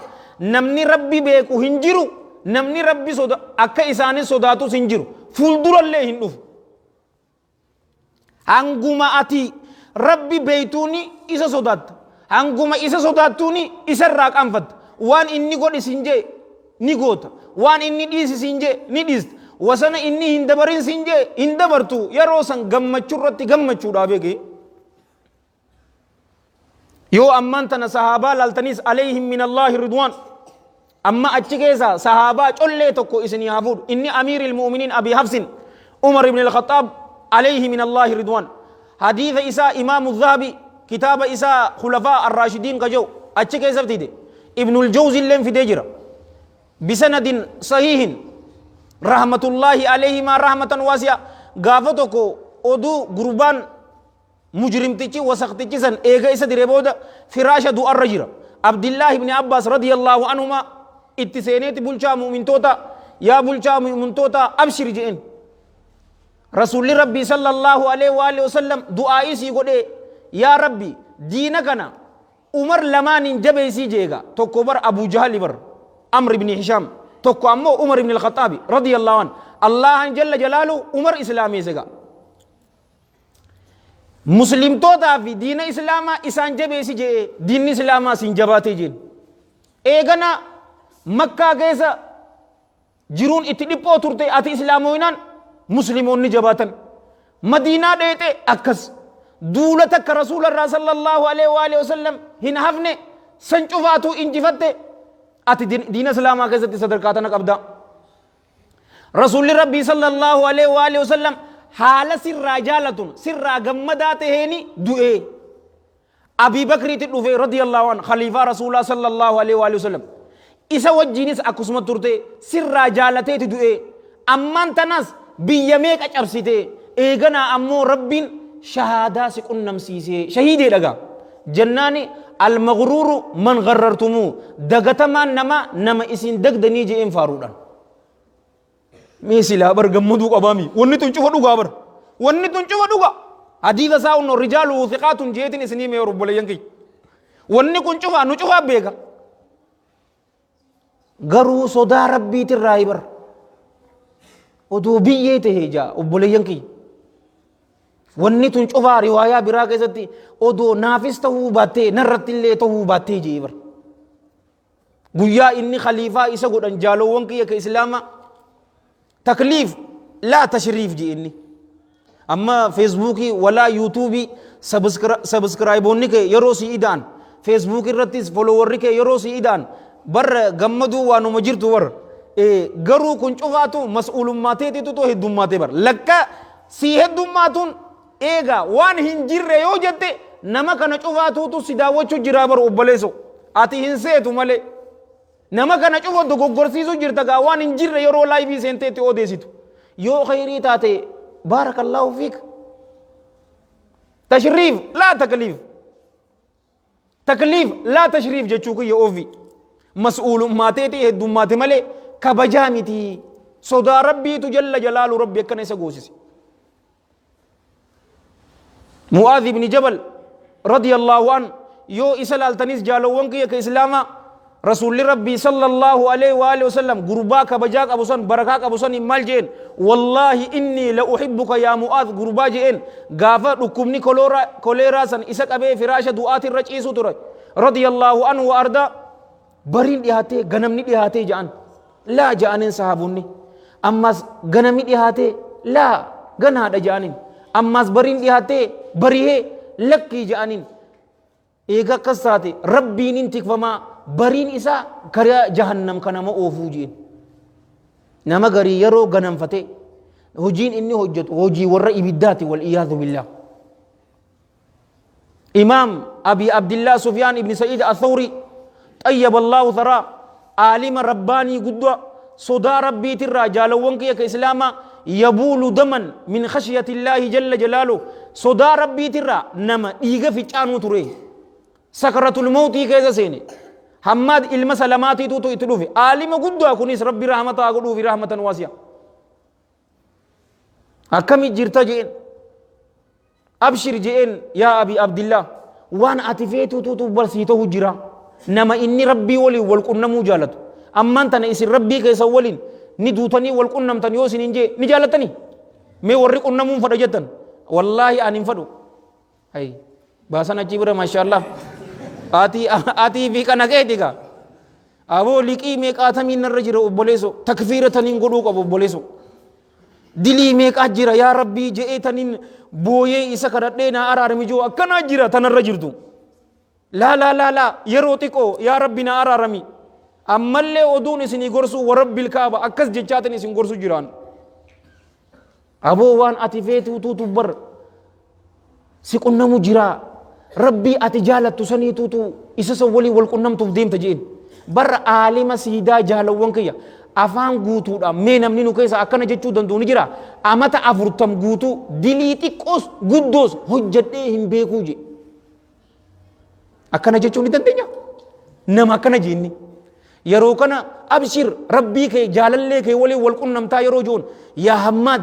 namni rabbi beeku hin jiru namni rabbi akka isaanis sodaatus hin jiru fuuldurallee hin dhufu hanguma ati rabbi beeytuuni isa sodaatta hanguma isa sodaattuuni isarraa qaanfatta waan inni godhis hin jee ni goota waan inni dhiisis hin jee ni dhiista wasana inni hindabarin sinje hindabartu yarosan gammachurratti gammachuudha beeke yo amman tana sahaba laltanis alayhim min allah ridwan amma achi keessa sahaba colle tokko isni hafud inni amirul mu'minin abi hafsin umar ibn al-khattab alayhi min allah ridwan hadith isa imam az-zahabi kitab isa khulafa ar-rashidin qajaw achi keessa tide ibn al-jawzi len fidejira bisanadin sahihin rahmatullahi alayhima rahmatan wasi'a gaafa tokko oduu gurbaan mujrimtichi wasaqtichi san eega isa dire booda firaasha du'arra jira abdillahi ibn abbas radiyallahu anhuma itti seeneeti bulchaa mu'mintoota yaa bulchaa mu'mintoota abshir jeen rasuulli rabbi sallallahu alaihi wa alihi wasallam du'aa isii godhe yaa rabbi diina kana umar lamaanin jabeesii jeega tokko bar abu jahal bar amr ibn hisham tokko ammoo umar ibn al-khattab radiyallahu an allah jalla jalalu umar islami sega muslimtoota fi diina islama isaan jabeesi jee diinni islama sin jabaate jeen eegana makka keessa jiruun itti dhiphoo turte ati islaamoyinaan muslimoonni jabaatan madiinaa dheete akkas duula takka rasuularraa sallallahu alaihi wa alihi wasallam hin hafne san cufaatu injifatte ati diina islaamaa keessatti sadarkaatana qabda rasuulli rabbii sallallahu alaihi wa alihi wasallam haala sirraa jaalatun sirraa gammadaa taheeni du'e abi bakriitti dhufe radiyallahu an khaliifaa rasuulaa sallallahu alaihi wa alihi wasallam isa wajjiinis akkasuma turte sirraa jaalateeti du'e ammaan tanas biyya meeqa cabsite eeganaa ammoo rabbiin shahaadaa si qunnamsiise shahiidee dhaga jannaani المغرور من غررتمو دغتما نما اسين دغدني جين فارودا ميسلا برغمدو قبامي وني تنچو دغا بر وني تنچو دغا حديث ساون رجال ثقات جيتن اسني مي رب لينكي wanni kun cufaa nu cufaa beeka garuu sodaa rabbiitirraa ibar oduu biyyee tahee jaa obboleeyyan kiyya wanni tun cufaa riwaayaa biraa keessatti odoo naafis tahuu baattee narratti illee tahuu baattee jee ibar guyyaa inni khaliifaa isa godhan jaalowwan kiyya ka islaama takliif laa tashriif jee inni amma feesbuukii walaa yuutuubii sabskraayiboonni kee yeroo si idaan feesbuuk irrattis foloowarri kee yeroo si idaan barra gammaduu waanuma jirtu warra garuu kun cufaatu mas'uulummaateetitu too heddummaatee bar lakka si heddummaatuun eega waan hin jirre yoo jette nama kana cufaatuutu si daawwachuu jiraa bar obboleeso ati hin seetu malee nama kana cufa dogoggorsiisuu jirta gaa waan hin jirre yeroo laayivii seenteetti odeessitu yoo khayrii taate baarakallahu fiik tashriif laa takliif takliif laa tashriif jechuu kiyya ofi mas'uulummaateeti heddummaate malee kabajaa miti sodaa rabbiitu jalla jalaalu rabbi akkana isa goosise mu'aadh ibn jabal radiyallahu an yoo isa laaltanis jaalowwan kiyya ka islaama رسول ربي صلى الله عليه وآله وسلم غربا كبجاك أبو سن بركاك أبو سن مال جين والله إني لأحبك يا معاذ غربا جين غافا ركمني كوليرا سن إسك أبي فراشة دعات الرجيس ترج رضي الله عنه وأرضا برين ديهاتي غنمني ديهاتي جان لا جانين صحابوني أماس غنمني ديهاتي لا غنها جانين أماس برين ديهاتي بريه لكي جانين إيغا قصاتي ربي ننتك فما bariin isaa karaa jahannam kana ma oofuu jeen nama garii yeroo ganamfate hojiin inni hojjetu hojii warra ibiddaati wal iyaadhu billah imaam abi abdillah sufyaan ibn sa'id athawri tayyaba allahu thara aalima rabbaanii guddaa sodaa rabbiitirraa jaalawwan kiyya ka islaama yabuulu daman min khashyati illaahi jalla jalaalu sodaa rabbiitirraa nama dhiiga ficaanuu ture sakaratul mawtii keessa seene حماد علم سلاماتي تو اتلوفي عالم قدوا كونيس ربي رحمة أقولوا في رحمة واسعة أكمل جرتا جين أبشر جين يا أبي عبد الله وان أتفيتو تو برسيتو جرا نما إني ربي ولي والكون مجالت أما أنت نيس ربي كيسولين ندوتني والكون نم تنيوس نينجي نجالتني مي وريك أنمو فدجتن والله أنا فدو هاي باسنا جبر ما شاء الله ati fi kana keetika aboo liqii meeqaatamii narra jira obboleeso takfiira taniin godhuu qabu obboleeso dilii meeqaa jira yaa rabbii je'ee taniin booyee isa kadhadhee naa araarami joo akkanaa jira tanarra jirtu laa yeroo xiqqoo yaa rabbi naa araarami ammallee oduun isinii gorsuu warabbil kaaba akkas jechaatin isin gorsuu jiraan aboo waan ati feetuutu bar si qunnamu jiraa ربي أتجالت تسني توتو إسسا ولي والقنم تفديم تجين بر عالم سيدا جالوان كيا أفان غوتو دا مينم نينو كيسا أكنا جتشو دندو نجرا أمتا أفرتم غوتو دليتي كوس غدوس حجته هم بيكو جي أكنا جتشو ندندنيا نم أكنا جيني يرو كنا أبشر ربي كي جالالي كي ولي والقنم تا يرو جون يا حمد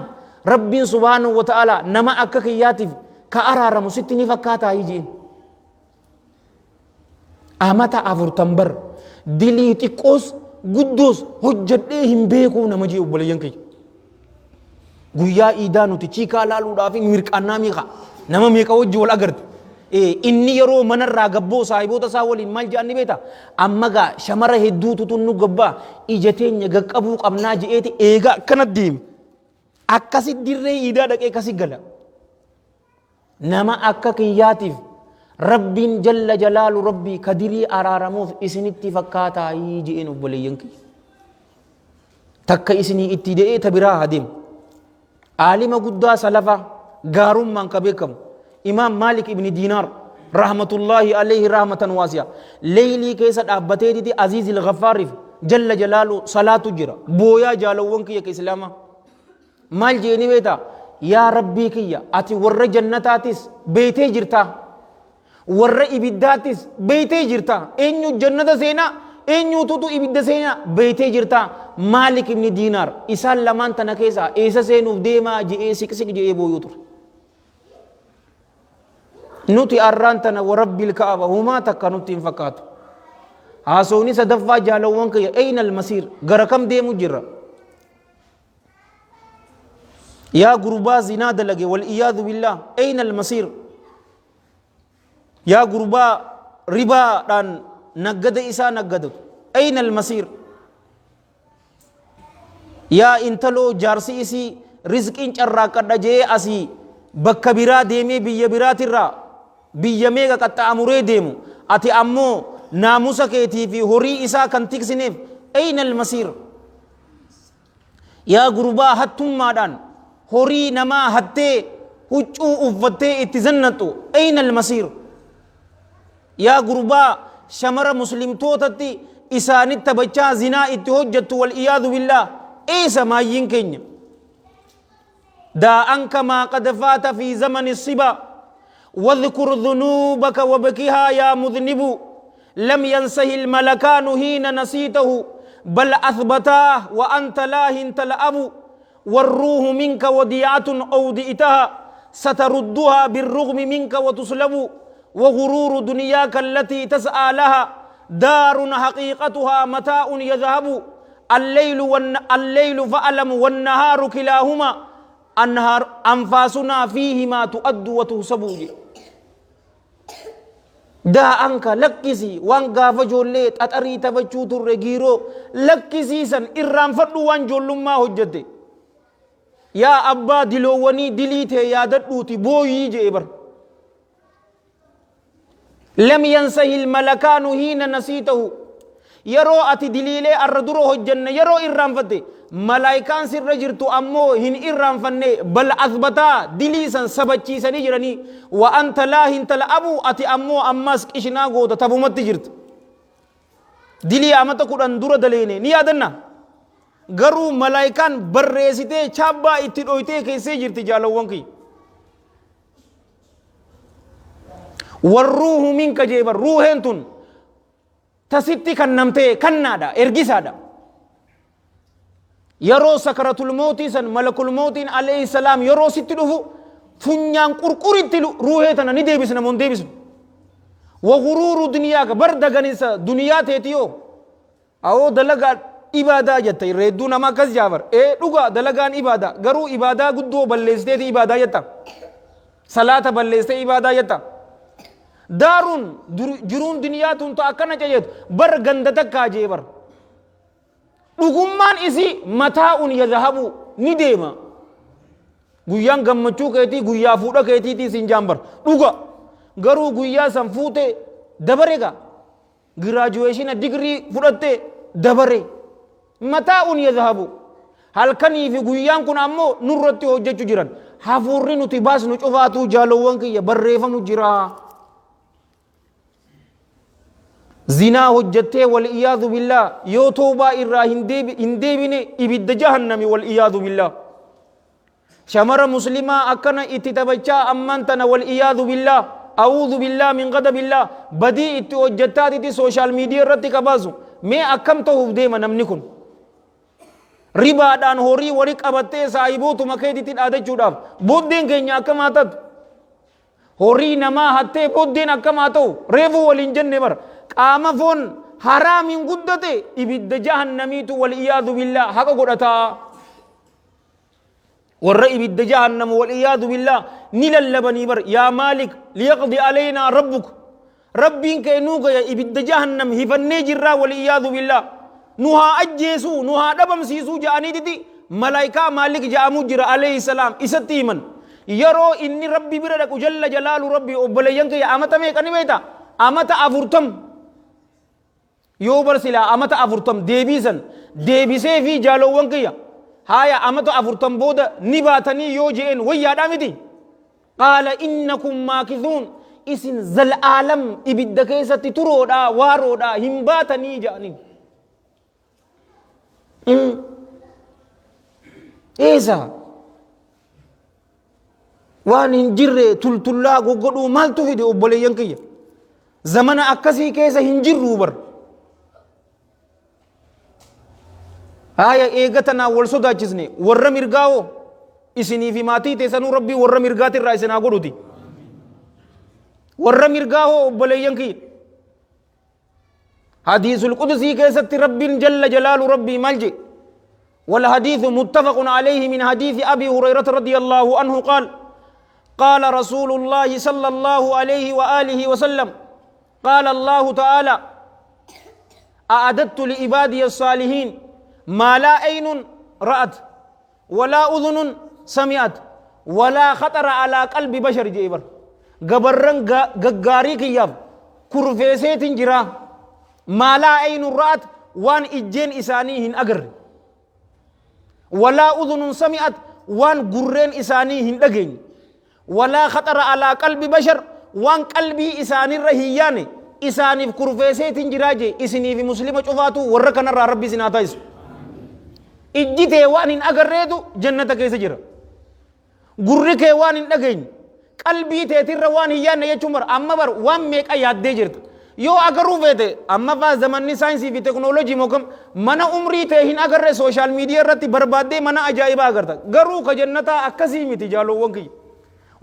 ربي سبحانه وتعالى نما أكا كياتف كأرارم ستني فكاتا يجين أمتا أفرتمبر دليتي كوس قدوس حجته هم بيكو نمجي أبوليان كي قويا إيدانو تيكا لالو دافين مركانا ميخا نما ميكا وجه والأقرد إني يرو من الراقبو صاحبو تساولين مال جاني بيتا أمغا شمره هدو تتنو قبا إجتين يغاقبو قبنا جئتي إيغا كانت ديم أكاسي ديري إيدا دك إيكاسي غلا نما أكا كياتيف ربين جل جلال ربي كدري أرارموف إسني اتفاقاتا يجئين أبوليينك تكا إسني اتدئي تبرا هديم عالم قدوا سلفا غارم من كبيركم إمام مالك ابن دينار رحمة الله عليه رحمة واسعة ليلي كيسا أبتدي دي عزيز الغفارف جل جلاله صلاة جرا بويا جالوونك يا كإسلاما مال جيني بيتا يا ربي كيا أتي ور جنتاتيس بيتي جرتا ور إبداتيس بيتي جرتا إنيو جنة سينا إنيو توتو إبد سينا بيتي جرتا مالك ابن دينار إسال لمان تنكيسا إيسا سينو ديما جئي سيك جئي بويوتر nuti arraantana warabbil ka'aba humaa takka nutti hin fakkaatu haasawni sadaffaa jaalawwan kiyya ayna almasiir gara kam deemu jirra yaa gurbaa zinaa dalage wal'iyaadu billah ayna almasiir yaa gurbaa ribaadhaan naggada isaa naggadatu ayna almasiir yaa intaloo jaarsi isii rizqiin carraaqadha jee asii bakka biraa deemee biyya biraatirraa biyya meeqa qaxxaamuree deemu ati ammoo naamusa keetii fi horii isaa kan tiksineef ayna almasiir yaa gurbaa hattummaadhaan horii namaa hattee huccuu uffattee itti zannattu ayna almasiir yaa gurbaa shamara muslimtootatti isaanitti taphachaa zinaa itti hojjettu wal'iyaadu billah eessa maayyiin keenya داءنك ما قد فات في زمن الصبا واذكر ذنوبك وبكها يا مذنب لم ينسه الملكان حين نسيته بل أثبتاه وأنت لاه تلأب والروح منك وديعة أودئتها ستردها بالرغم منك وتسلب وغرور دنياك التي تسعى لها دار حقيقتها متاع يذهب الليل فألم والنهار كلاهما أنهار أنفاسنا فيهما تؤد وتحسب دا أنك لكسي وان غاف جوليت أتري تبجوت الرجيرو لكسي سن إرام فردو وان جول ما هجده يا أبا دلووني دليته يا دلوتي بوي جيبر لم ينسه الملكان حين نسيته يرو أتي دليلي أردرو هجن يرو إرام فده ملائكان سر جرتو أمو هن إرام فنه بل أثبتا دليسا سبچي سنجرني وأنت لا هنت لأبو أتي أمو أماسك إشنا قوتا تبو مت جرت دلي أمتا قرآن دور دليني نيادنا غرو ملائكان بررسيته چابا اتدويته كيسي جرت جالوان كي والروح منك جيبر روحين تن تسيتي كنمته كنادا إرجسادا يرو سكرة الموت سن ملك الموت عليه السلام يرو ستلوه فنيان قرقرين تلو روحه تنا نديبسنا من ديبسن وغرور دنياك بردغنسا دنيا تيتيو أو دلغا إبادة جتا يردو نما كز جابر لغا دلغان إبادة غرو إبادة قدو بلستي إبادة جتا صلاة بلستي إبادة جتا دارون جرون دنيا تنتو أكنا جيت بر غندتك كاجيبر dhugummaan isi mataa'un yadhabu ni deema guyyaan gammachuu keetii guyyaa fuudha keetiitii sin jaambar dhuga garuu guyyaa san fuute dabarega giraajuweeshina digrii fudhatte dabare mataa'un yadhabu halkanii fi guyyaan kun ammoo nurratti hojjechuu jiran hafuurri nuti baasnu cufaatuu jaalowwan kiyya barreeffamu jira زنا هجته والعياذ بالله يو توبة إرّا هندبينه إبد جهنم والعياذ بالله شمر مسلمة أكنا اتتبجا أمانتنا والعياذ بالله أعوذ بالله من غضب الله بدي اتوجتات دي سوشال ميديا رتك بازو ما أكمته ديما نمنكم ربا دان هوري وريك أبتة سايبوت مكيدي تدادة جوداف بودين كينيا أكماتت هوري نما هتة بودين أكماتو ريفو والإنجن نبر قام فون حرام قدته إبد جهنميت والعياذ بالله حق قدتا ور إبد جهنم والعياذ بالله نيل اللبني بر يا مالك ليقضي علينا ربك ربين كينوك يا إبد جهنم هفن جرا والعياذ بالله نها أجيسو نها دبم سيسو جاني دي ملائكة مالك جامو جرا عليه السلام إستيمن يرو إني ربي بردك جل جلال ربي أبليانك يا أمتا ميكاني بيتا أمتا أفرتم يوبر سلا أمتا أفرتم ديبيسن ديبيسي في جالوان كيا هايا أمتا أفرتم بودا نباتني يوجئن ويا دامدي قال إنكم ماكثون إسن زل عالم إبدا كيسة ترودا وارودا همباتني جاني إيسا وان هنجر تلتلا غوغدو مالتو في دي أبوليان كيا زمن أكسي كيسة هنجر روبر هاي إيغتنا والسودا جزني ورّا مرغاو إسني في ماتي تسانو ربي ورّا مرغات الرئيسنا قدودي warra mirgaa hoo obboleeyyan kiyya hadiisul qudusii keessatti rabbiin jalla jalaalu rabbii maal jedhe والحديث متفق عليه من حديث أبي هريرة رضي الله عنه قال قال رسول الله صلى الله عليه وآله وسلم قال الله تعالى أعددت لعبادي الصالحين ما لا عين رأت ولا أذن سمعت ولا خطر على قلب بشر جيبر قبرن غغاري كياب كرفيسيت جرا ما لا عين رأت وان إجين إسانيهن أقر ولا أذن سمعت وان قرين إسانيهن دقين ولا خطر على قلب بشر وان قلبي إساني الرهياني إساني في كرفيسيت جراجي إساني في مسلمة شفاتو ورقنا ربي سناتايس إجيتي وان إن أقريتو جنة كيس جرا قرك وان إن دقين قلبي تيتر وان هيان يجمر أما بر وان ميك أياد دي جرت yoo agaruu feete amma faa zamanni saayinsii fi teknoolojii mokam mana umrii ta'e hin agarre sooshaal miidiyaa irratti barbaaddee mana ajaa'ibaa agarta garuu ka jannataa akkasii miti jaalowwan kiyya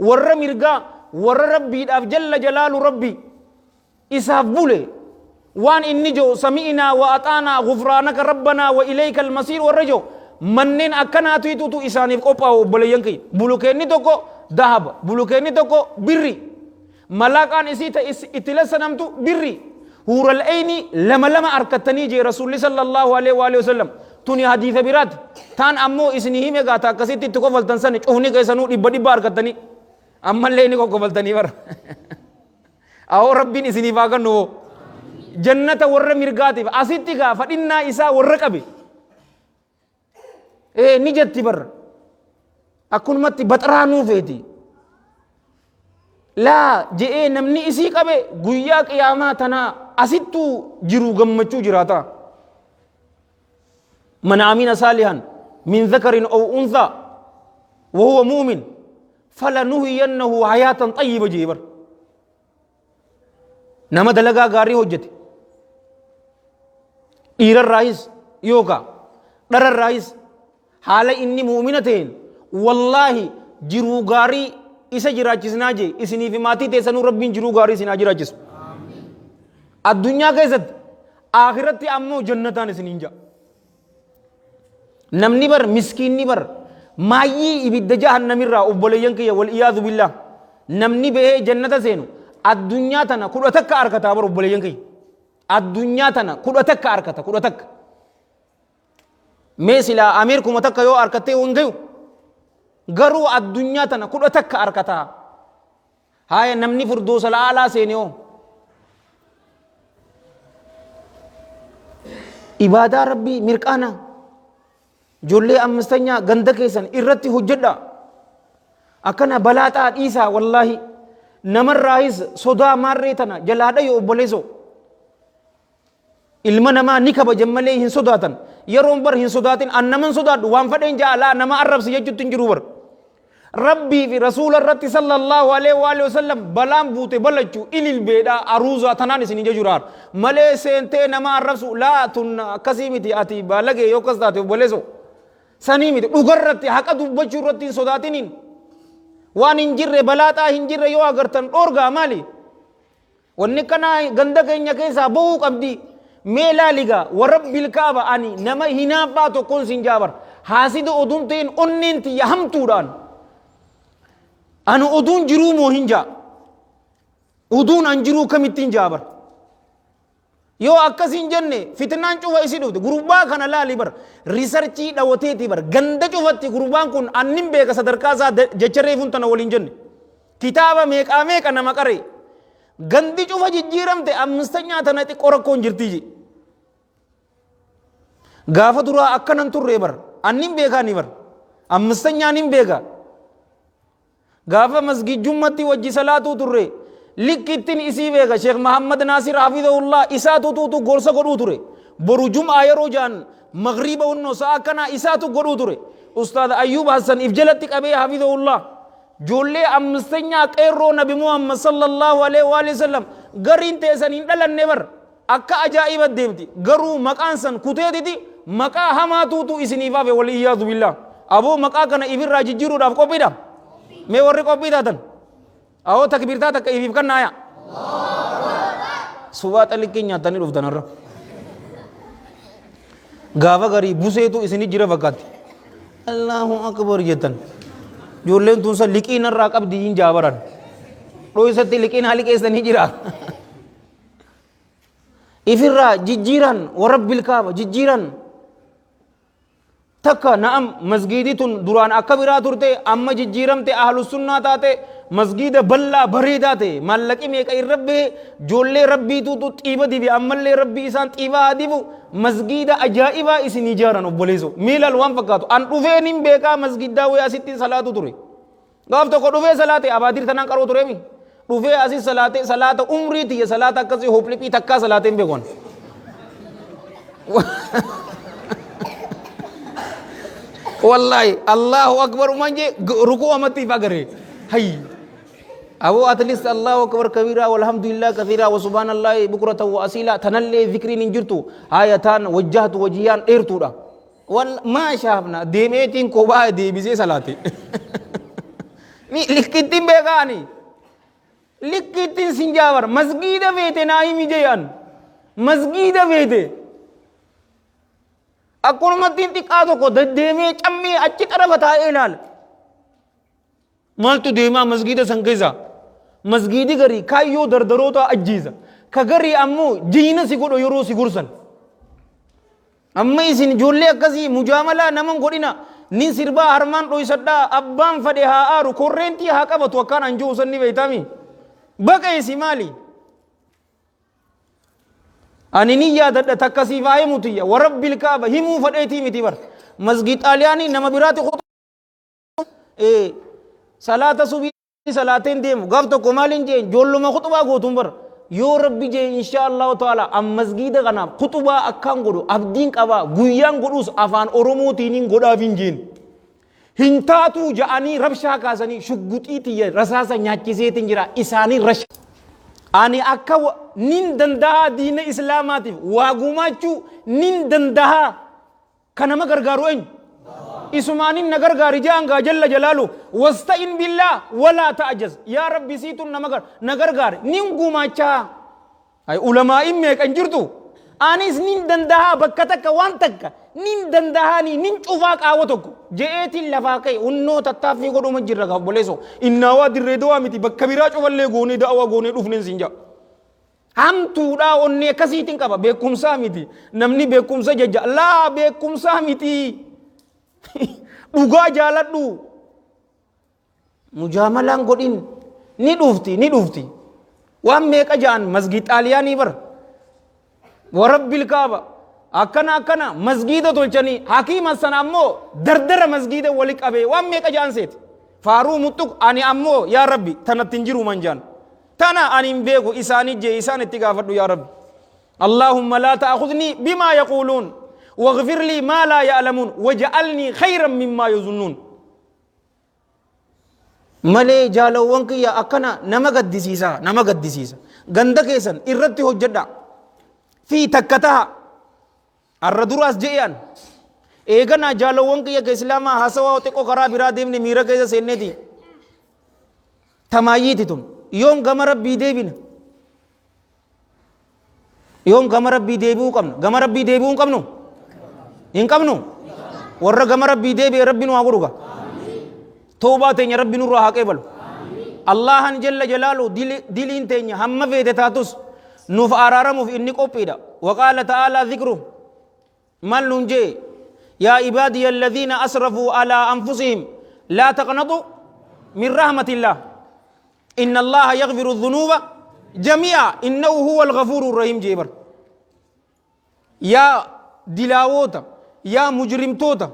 warra mirgaa warra rabbiidhaaf jalla jalaalu rabbii isaaf bule waan inni jo sami'inaa wa axaanaa gufraanaka rabbanaa wa ilayka almasiir warra jo manneen akkanaatu itutu isaaniif qophaa'u obboleeyyan kiyya bulukeenni tokko dahaba bulukeenni tokko birri ملاكان إسيتا إتلسنمتو بري هور الأيني لما أركتني جي رسول صلى الله عليه وآله وسلم توني حديث برات تان أمو إسنيه ميغاتا كسيتي تكو فلتنساني چوهني كيسانو إبادي بار كتني أما الليني كو فلتني بار أو ربين إسنيه فاقن نو جنة ور مرغاتي أسيتي كا فإنا إسا ور كبي نجتي بر أكون متي بطرانو فيتي لا جئ نمني إسي كبه غيا قيامة تنا أسيتو جرو غمچو جراتا من عمل صالحا من ذكر أو أنثى وهو مؤمن فلنحيينه حياة طيبة جيبر نما دلغا غاري حجتي إير الرئيس يوكا در الرئيس حال إني مؤمنتين والله جرو غاري isa jiraachisnaa jee isinii fi maatii teessanuu rabbiin jiruu gaarii isin haa jiraachisu addunyaa keessatti akhiratti ammoo jannataan isiniin ja'a namni bar miskiinni bar maayyii ibidda jahannamirraa obboleeyyan kiyya wal iyaadu billah namni bahee jannata seenu addunyaa tana kudha takka arkataa bar obboleeyyan kiyya addunyaa tana kudha takka arkata kudha takka mee silaa ameerikuma takka yoo arkattee wangayu garuu addunyaa tana kudha takka arkataa haya namni firdoosa la'aalaa seene oo ibaadaa rabbii mirqaana ijoollee ammastanyaa ganda keessan irratti hojjedha akkana balaaxaa dhiisaa wallaahi namarraayis sodaa maarree tana jalaadha yoo obboleessoo ilma namaa ni kabajan malee hin sodaatan yeroon bar hin sodaatin an naman sodaadhu waan fadheen jaalaa nama arrabsi jechuutti hin jiru bar ربي في رسول الرت صلى الله عليه وآله وسلم بلام بوت بلچو إلل بيدا أروزا تنان سنين جرار ملے سنتے نما الرسول لا تن كسيمتي أتي بالغ يوكس داتي بولسو سنيمتي أغرت حق دبچو رت صداتين وان انجر بلاتا انجر يو اگرتن اورغا مالي ونكنا گندك نكيسا بو قبدي ميلا لغا ورب الكعبة اني نما هنا باتو كون سنجابر حاسد أدونتين أننتي يهمتوران أنا أدون جرو موهنجا أدون أنجرو كمتين جابر يو أكسين جنة فتنان شوفا يسيدو غروبا كان لا ليبر ريسيرشي داوتي تيبر غندا شوفا تي غروبان كون أنيم بيكا صدركاسا جچري فون تناولين جنة كتابة ميك آميك أنا مكاري غندي شوفا جيرم تي أمستنيا تناتي كوركون جرتيجي غافة درا أكنن تريبر أنيم بيكا نيبر أمستنيا أنيم بيكا غافة مسجد جمعتي وجي صلاة تري لكتين إسي بيغا شيخ محمد ناصر حفظه الله إساتو تو غورسا غدو تري برو جمعة يرو جان مغرب ونو ساكنا إساتو غدو تري أستاذ أيوب حسن إفجلتك أبي حفظه الله جولي أمستنيا كيرو نبي محمد صلى الله عليه وآله وسلم غرين تيسن إندلن نبر أكا أجائب الديمتي غرو مكانسن كتير دي مكا هما تو إسنيفا في والإياذ بالله أبو مكا كان إبر راجي جيرو داف كوبي دا مي ورّي كوبي داتن أو تكبير تاتا كيفيف كان نايا Subaata likkii nyaatanii dhuftanarra. Gaafa garii buseetu isinii jira fakkaatti. Allahu akbar jettan. Ijoolleen tunsa liqii narraa qabdi hin jaabaran. Dho'isatti liqiin haali keessanii jira. Ifirraa jijjiiran warabbil kaaba jijjiiran. Takka na'am masgiidii tun duraan akka biraa turte amma jijjiiramte ahlus sunnaa taate masgiida bal'aa bareedaa ta'e maallaqi meeqa irra bee ijoollee rabbiitutu xiiba dibi ammallee rabbii isaan xiibaa haa dibu masgiida ajaa'ibaa isin ijaaran obboleessu miilal waan fakkaatu an dhufeen hin beekaa masgiiddaa wayii asitti salaatu ture gaaf tokko dhufee salaate abaadir tanaan qaroo tureemi dhufee asis salaate salaata umrii tiyya salaata akkasii hopliphii takkaa salaateen beekon wallahi Allahu akbar manje rukuu amatti fagare hay أبو أتليس الله أكبر كبيرا والحمد لله كثيرا وسبحان الله بكرة وأصيلا تنلي ذكري ننجرتو آياتان وجهت وجيان إرتودا ما شافنا ديميتين كوبا دي بزي صلاتي لكتين بيغاني لكتين سنجاور مسجد بيتي نايمي جيان مسجد بيتي أكون مدين تقاطو كو ديمي چمي أچي طرف تا إلال مالتو ديما مسجد سنگيزا مسجد غري كايو دردرو تا أجيزا كغري أمو جينا سيقول يرو سيقرسن أما إسين جولي أكسي مجاملة نمان قولنا نين سربا هرمان روي سدا أبان فدها آرو كورنتي هاكا بتوكان أنجو سني بيتامي بقى إسي مالي أني نيا تكسي فاي متيا ورب الكعبة همو فديتي متيبر مسجد آلياني نما براتي خط صلاة صبي صلاتين ديم غفتو كمالين جين جولو ما خطبة غوتون بر يو ربي جين إن شاء الله تعالى أم مسجد غنا خطبة أكان غدو أبدين كابا غيان غدوس أفان أرومو تينين غدا فينجين هنتاتو جاني ربشا كاساني شغوتي تيه رساسا نياكيزي تنجرا إساني رش أني أكاو نين دندا دين إسلاماتي واغوماچو نين دندا كنما غرغاروين إسمانين نگر غاري جانغا جل جلاله واستعين بالله ولا تعجز يا ربي سيتون نگر غار نينغو ماچا اي علماء ميك انجرتو انيس نين دندها بكتك وانتك نين دندهاني نين چوفاق آوتك جئتي لفاقي انو تتافي قدو مجر رغا بوليسو انوا دريدوا متي بكبيرا چوالي غوني دعوا غوني دفنين سنجا هم تودا اوني كسيتين قبا بكمسا متي نمني بكمسا ججا لا بكمسا متي dhugaa jaaladhu mujaamalaan godhin ni dhufti waan meeqa jaan masjid xaaliyaanii bar warabbil kaaba akkana masjida tolchanii hakiima sana ammoo dardara masjida wali qabee waan meeqa jaan seeti faaruu mutuq ani ammoo yaa rabbi tanattin jiru man jaan tana ani hin beeku isaanii jee isaan itti gaafadhu yaa rabbi allahumma la ta'khudhni bima yaqulun واغفر لي ما لا يعلمون وجعلني خيرا مما يظنون ملي جالوان كيا أكنا نما قدسيسا غندك إسان إرتي هجدا في تكتها الردراس جيان إيغنا جالوان كيا كإسلاما حسوا وتكو خراب رادم نميرا كيسا سينتي تماييتي تم يوم غمرب بيديبين يوم غمرب بيديبو قمنو إن كمنو ورّا جمر ربي ده بربي نو أقولك توبة تيني ربي نور راح كيبل الله جل جلاله دلين تيني هم في دتاتوس نوف أرارم في إنك أبيدا وقال تعالى ذكره من لنجي يا عبادي الذين أسرفوا على أنفسهم لا تقنطوا من رحمة الله إن الله يغفر الذنوب جميعا إنه هو الغفور الرحيم جيبر يا دلاوتا يا مجرم توتا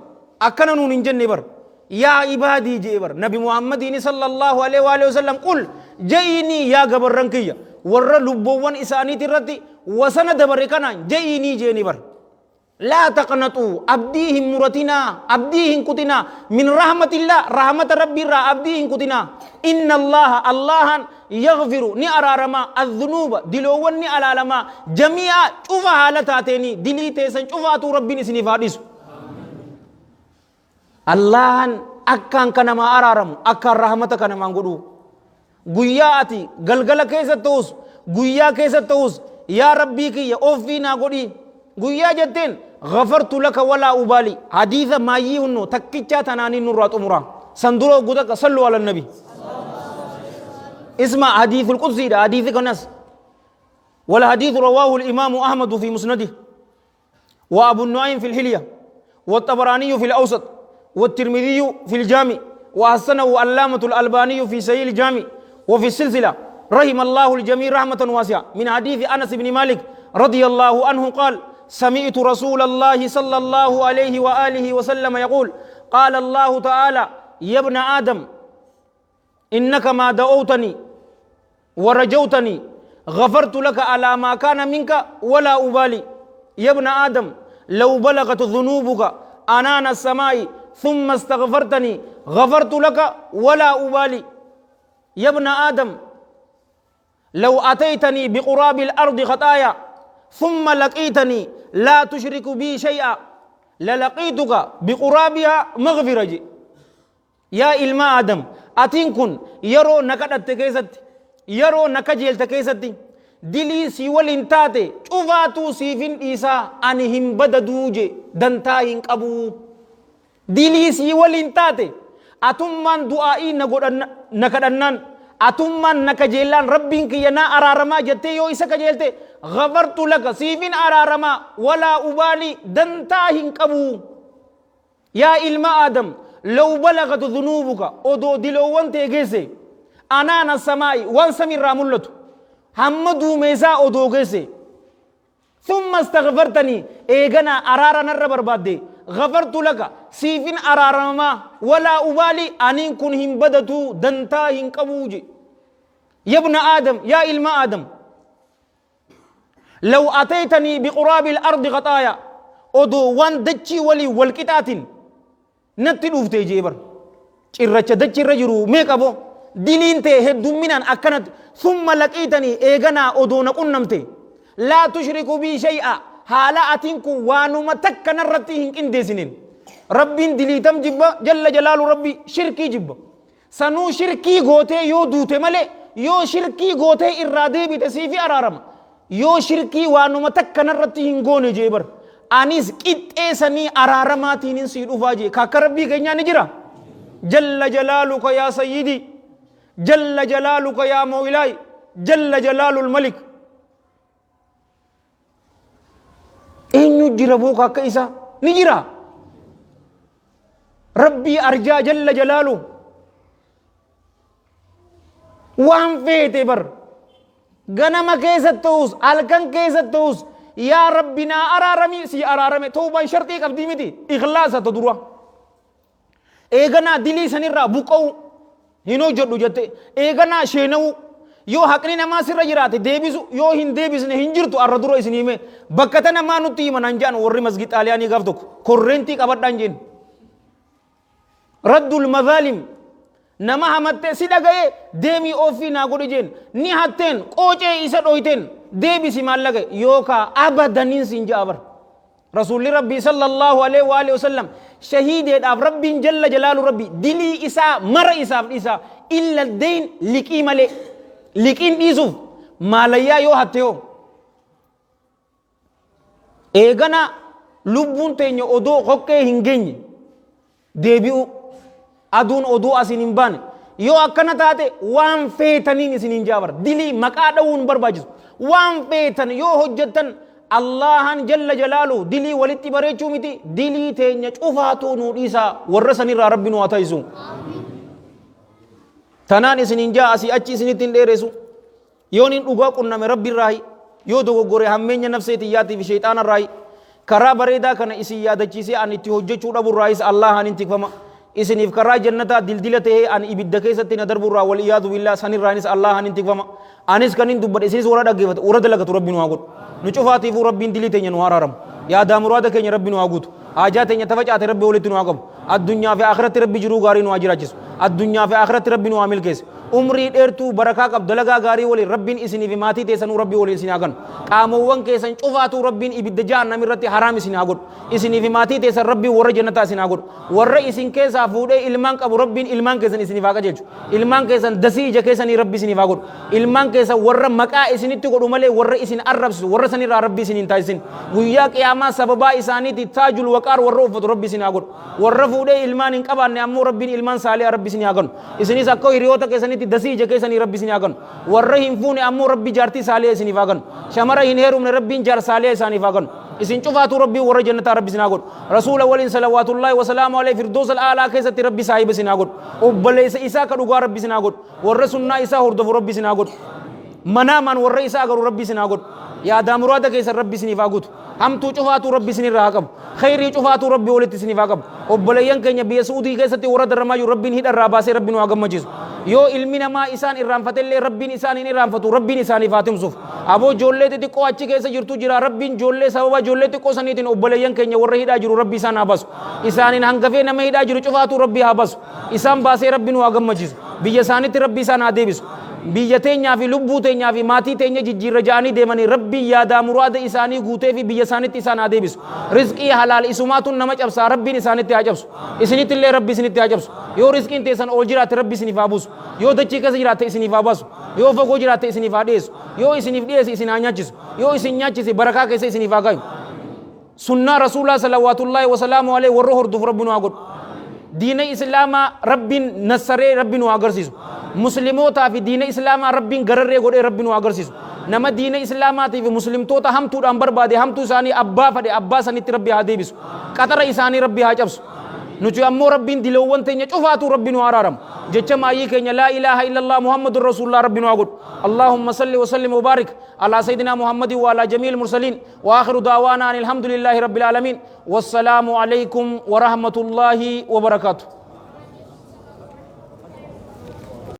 أكنن ننجن بر يا عبادي جبر نبي محمد صلى الله عليه وآله وسلم قل جئني يا جبر رنكيا ور لبوان إساني ترتي وسند دبركنا جئني جيني بر لا تقنطوا أبديهم مرتنا أبديهم كتنا من رحمة الله رحمة ربي را أبديهم كتنا إن الله يغفر ني أرارما الذنوب دلوان ني ألالما جميع شوف حالتاتيني دلي تيسن شوفاتو ربي نسني فاديس الله أكان كنما أرارم أكان رحمة كنما نقولو guyyaati galgala keessa ta'us guyyaa keessa ta'us yaa rabbii kiyya ofii naa godhi guyyaa jetteen غفرت لك ولا أبالي حديث ما يهنو تكيتشا تناني نورات أمرا سندرو قدك صلوا على النبي اسمع حديث القدسي ده حديث كناس والحديث رواه الإمام أحمد في مسنده وأبو النعيم في الحلية والطبراني في الأوسط والترمذي في الجامع وحسنه علامة الألباني في صحيح الجامع وفي السلسلة رحم الله الجميع رحمة واسعة من حديث أنس بن مالك رضي الله عنه قال سمعت رسول الله صلى الله عليه وآله وسلم يقول قال الله تعالى يا ابن آدم إنك ما دعوتني ورجوتني غفرت لك على ما كان منك ولا أبالي يا ابن آدم لو بلغت ذنوبك أنان السماء ثم استغفرتني غفرت لك ولا أبالي يا ابن آدم لو أتيتني بقراب الأرض خطايا ثم لقيتني لا تشرك بي شيئا للقيتك بقرابها مغفرة يا إلما آدم أتنكن يرو نكدت كيست يرو نكجيل تكيست دلي سيول انتاتي شوفاتو سيفين إيسا أنهم بددوج دنتاين قبو دلي سيول انتاتي أتمان دعائي نكدنان أتمان نكجيلان ربين كينا أرارما جتي يو إسا كجيلتي غفرت لك سيفين أرارما ولا أبالي دنتاهن قبو يا إلما آدم لو بلغت ذنوبك أدو دلوان تيجيسي أنان السماء وانسمي رامولتو حمدو ميسا أدو جيسي ثم استغفرتني إيغنا أرارنا الربربادي غفرت لك سيفين أرارما ولا أبالي أنين كنهم بدتو دنتاهن قبوجي يا ابن آدم يا إلما آدم لو أتيتني بقراب الأرض خطايا أدو وان دجي ولي والكتات نتلوف تيجيبر إرچا دجي رجرو ميكابو دلين تي هدو منان أكنت ثم لقيتني إيغنا أدو نقنمتي لا تشركوا بي شيئا حالا أتنكو وانوما تكنا رتيهن اندسنين ربين دليتم جبا جل جلال ربي شركي جبا سنو شركي غوتي يو دوتي ملي يو شركي غوتي إرادي بتسيفي أرارم يو شركي وانوما تكنا رتيهن غوني جيبر أنيس إتئسني أرارماتين سيدو فاجي كاكربي كينيا نجرا جل جلالك يا سيدي جل جلالك يا مولاي جل جلال الملك eenyu jira boo akka isa ni jira rabbii arjaa jalla jalaalu waan feete bar ganama keessatti ta'us halkan keessatti ta'us yaa rabbi naa araarami si araarame tawbaan shartii qabdii miti ikhlaasa ta dura eeganaa dilii sanirraa buqa'u hin hojjedhu jette eeganaa sheena'u yoo haqni namaa sirra jiraate deebisu yoo hin deebisne hin jirtu arra dura isin hime bakka tana maa nutti himan hanjaan warri masgid xaaliyaanii gaaf tokko korreentii qabadhaan jeen raddul madhaalim nama hamatte si dhagaye deemii ofii naa godhi jeen ni hatteen qoocee isa dhoyteen deebisi maallaqa yookaa abadaniin siin ja'a bar rasuulli rabbii sallallahu alaihi wa alihi wasallam shahiideedhaaf rabbiin jalla jalaalu rabbi dilii isaa mara isaaf dhiisa illa deyn liqii malee liqiin dhiisuuf maalayyaa yoo hatte yoo eegana lubbuun teenya odoo hoqqee hin geenye deebi'u aduun odoo asin hin baane yoo akkana taate waan feetaniin isin hin jaabar dilii maqaa dha'uun barbaachisu waan feetan yoo hojjettan allahan jalla jalaalu dilii walitti bareechuu miti dilii teenya cufaatuu nuu dhiisaa warra sanirraa rabbi nu haa ta'isu tanaan isin hin jaa asii achi isinitti hin dheeressu yoon hin dhugaa qunname rabbi irraahi yoo dogoggore hammeenya nafseeti yaatiif shayxaana irraahi karaa bareedaa kana isin yaadachiisee an itti hojjechuu dhabu irraahis allahan hin tikfama isiniif karaa jannataa dildila tahee an ibidda keessatti na darbu irraa wal iyaadu billaa san irraanis allahan hin tikfama anis kan hin dubbadhe isinis warra dhaggeeffate warra dalagatu rabbi nu haa godhu nu cufaatiifuu rabbiin dilii teenya nu haa araaramu yaadaa muraada keenya rabbi nu haa guutu haajaa teenya tafacaate rabbi walitti nu haa qabu addunyaa fi akhiratti rabbi jiruu gaarii nu haa jiraachisu addunyaa fi akhiratti rabbi nu haa milkeesse umrii dheertuu barakaa qab dalagaa gaarii waliin rabbiin isinii fi maatii teessanuu rabbii waliin isin haa kennu qaamowwan keessan cufaatu rabbiin ibidda jahannam irratti haraam isin haa godhu isinii fi maatii teessan rabbii warra jannataa isin haa godhu warra isin keessaa fuudhee ilmaan qabu rabbiin ilmaan keessan isiniif haa qajeelchu ilmaan keessan dasii ija keessanii rabbii isiniif haa godhu ilmaan keessan warra maqaa isinitti godhu malee warra isin arrabsu warra sanirraa rabbii isiniin taasisin guyyaa qiyaamaa sababaa isaaniiti taajul waqaar warra uffatu rabbii isin haa godhu warra fuudhee ilmaan hin qabaanne ammoo rabbiin ilmaan saalihaa rabbii isin haa kennu isinis akka hiriyoota keessanitti dasii ija keessanii rabbii isin haa kennu warra hin fuune ammoo rabbii jaartii saalihaa isiniif haa kennu shamara hin heerumne rabbiin jaar saalihaa isaaniif haa kennu isin cufaatu rabbii warra jannataa rabbii isin haa godhu rasuula waliin salawaatullaahi wasalaamu alayhi firdoos al'aalaa keessatti rabbii saahiba isin haa godhu obboleessa isaa ka dhugaa rabbii isin haa godhu warra sunnaa isaa hordofu rabbii isin haa godhu manaamaan warra isaa agaruu rabbii isin haa godhu yaadaa muraada keessan rabbii isiniif haa guutu hamtuu cufaatu rabbii isinirraa haa qabu khayrii cufaatu rabbii walitti isiniif haa qabu obboleeyyan keenya biyya suudii keessatti warra darramaa jiru rabbiin hidharraa baasee rabbiin waa gammachiisu yoo ilmi namaa isaan irraanfatellee rabbiin isaan hin irraanfatu rabbiin isaaniif haa timsuuf aboo ijoollee xixiqqoo achi keessa jirtu jira rabbiin ijoollee sababa ijoollee xiqqoo saniitiin obboleeyyan keenya warra hidhaa jiru rabbii isaan haa baasu isaanin hangafee nama hidhaa jiru cufaatu rabbii haa baasu isaan baasee rabbiin waa gammachiisu biyya isaanitti rabbii isaan haa deebisu biyya teenyaa fi lubbuu teenyaa fi maatii teenya jijjiirra ja'anii deemanii rabbii yaadaa muraada isaanii guutee fi biyya isaanitti isaan haa deebisu rizqii halaal isumaatuun nama cabsaa rabbiin isaanitti haa cabsu isinitti illee rabbii isinitti haa cabsu yoo rizqiin teessan ol jiraate rabbii isiniif haa buusu yoo dachii keessa jiraatte isiniif haa baasu yoo fagoo jiraatte isiniif haa dhiyeessu yoo isiniif dhiyeesse isin haa nyaachisu yoo isin nyaachise barakaa keessa isiniif haa kaayu sunnaa rasuulaa salawaatullaahi wasalaamu alayhi warra hordofu rabbiin haa godhu diina islaamaa rabbiin nassaree rabbiin waa agarsiisu muslimootaa fi diina islaamaa rabbiin gararree godhee rabbiin waa agarsiisu nama diina islaamaatii fi muslimtoota hamtuudhaan barbaade hamtuu isaanii abbaa fadhe abbaa sanitti rabbii haa deebisu qaxara isaanii rabbii haa cabsu nuti ammoo rabbiin diloowwan teenya cufaatu rabbiin waa araaramu jecha maayii keenya laa ilaaha illallah muhammadun rasuulullah rabbiin waa godhu اللهم صل وسلم وبارك على سيدنا محمد وعلى جميع المرسلين واخر دعوانا ان الحمد لله رب العالمين والسلام عليكم ورحمه الله وبركاته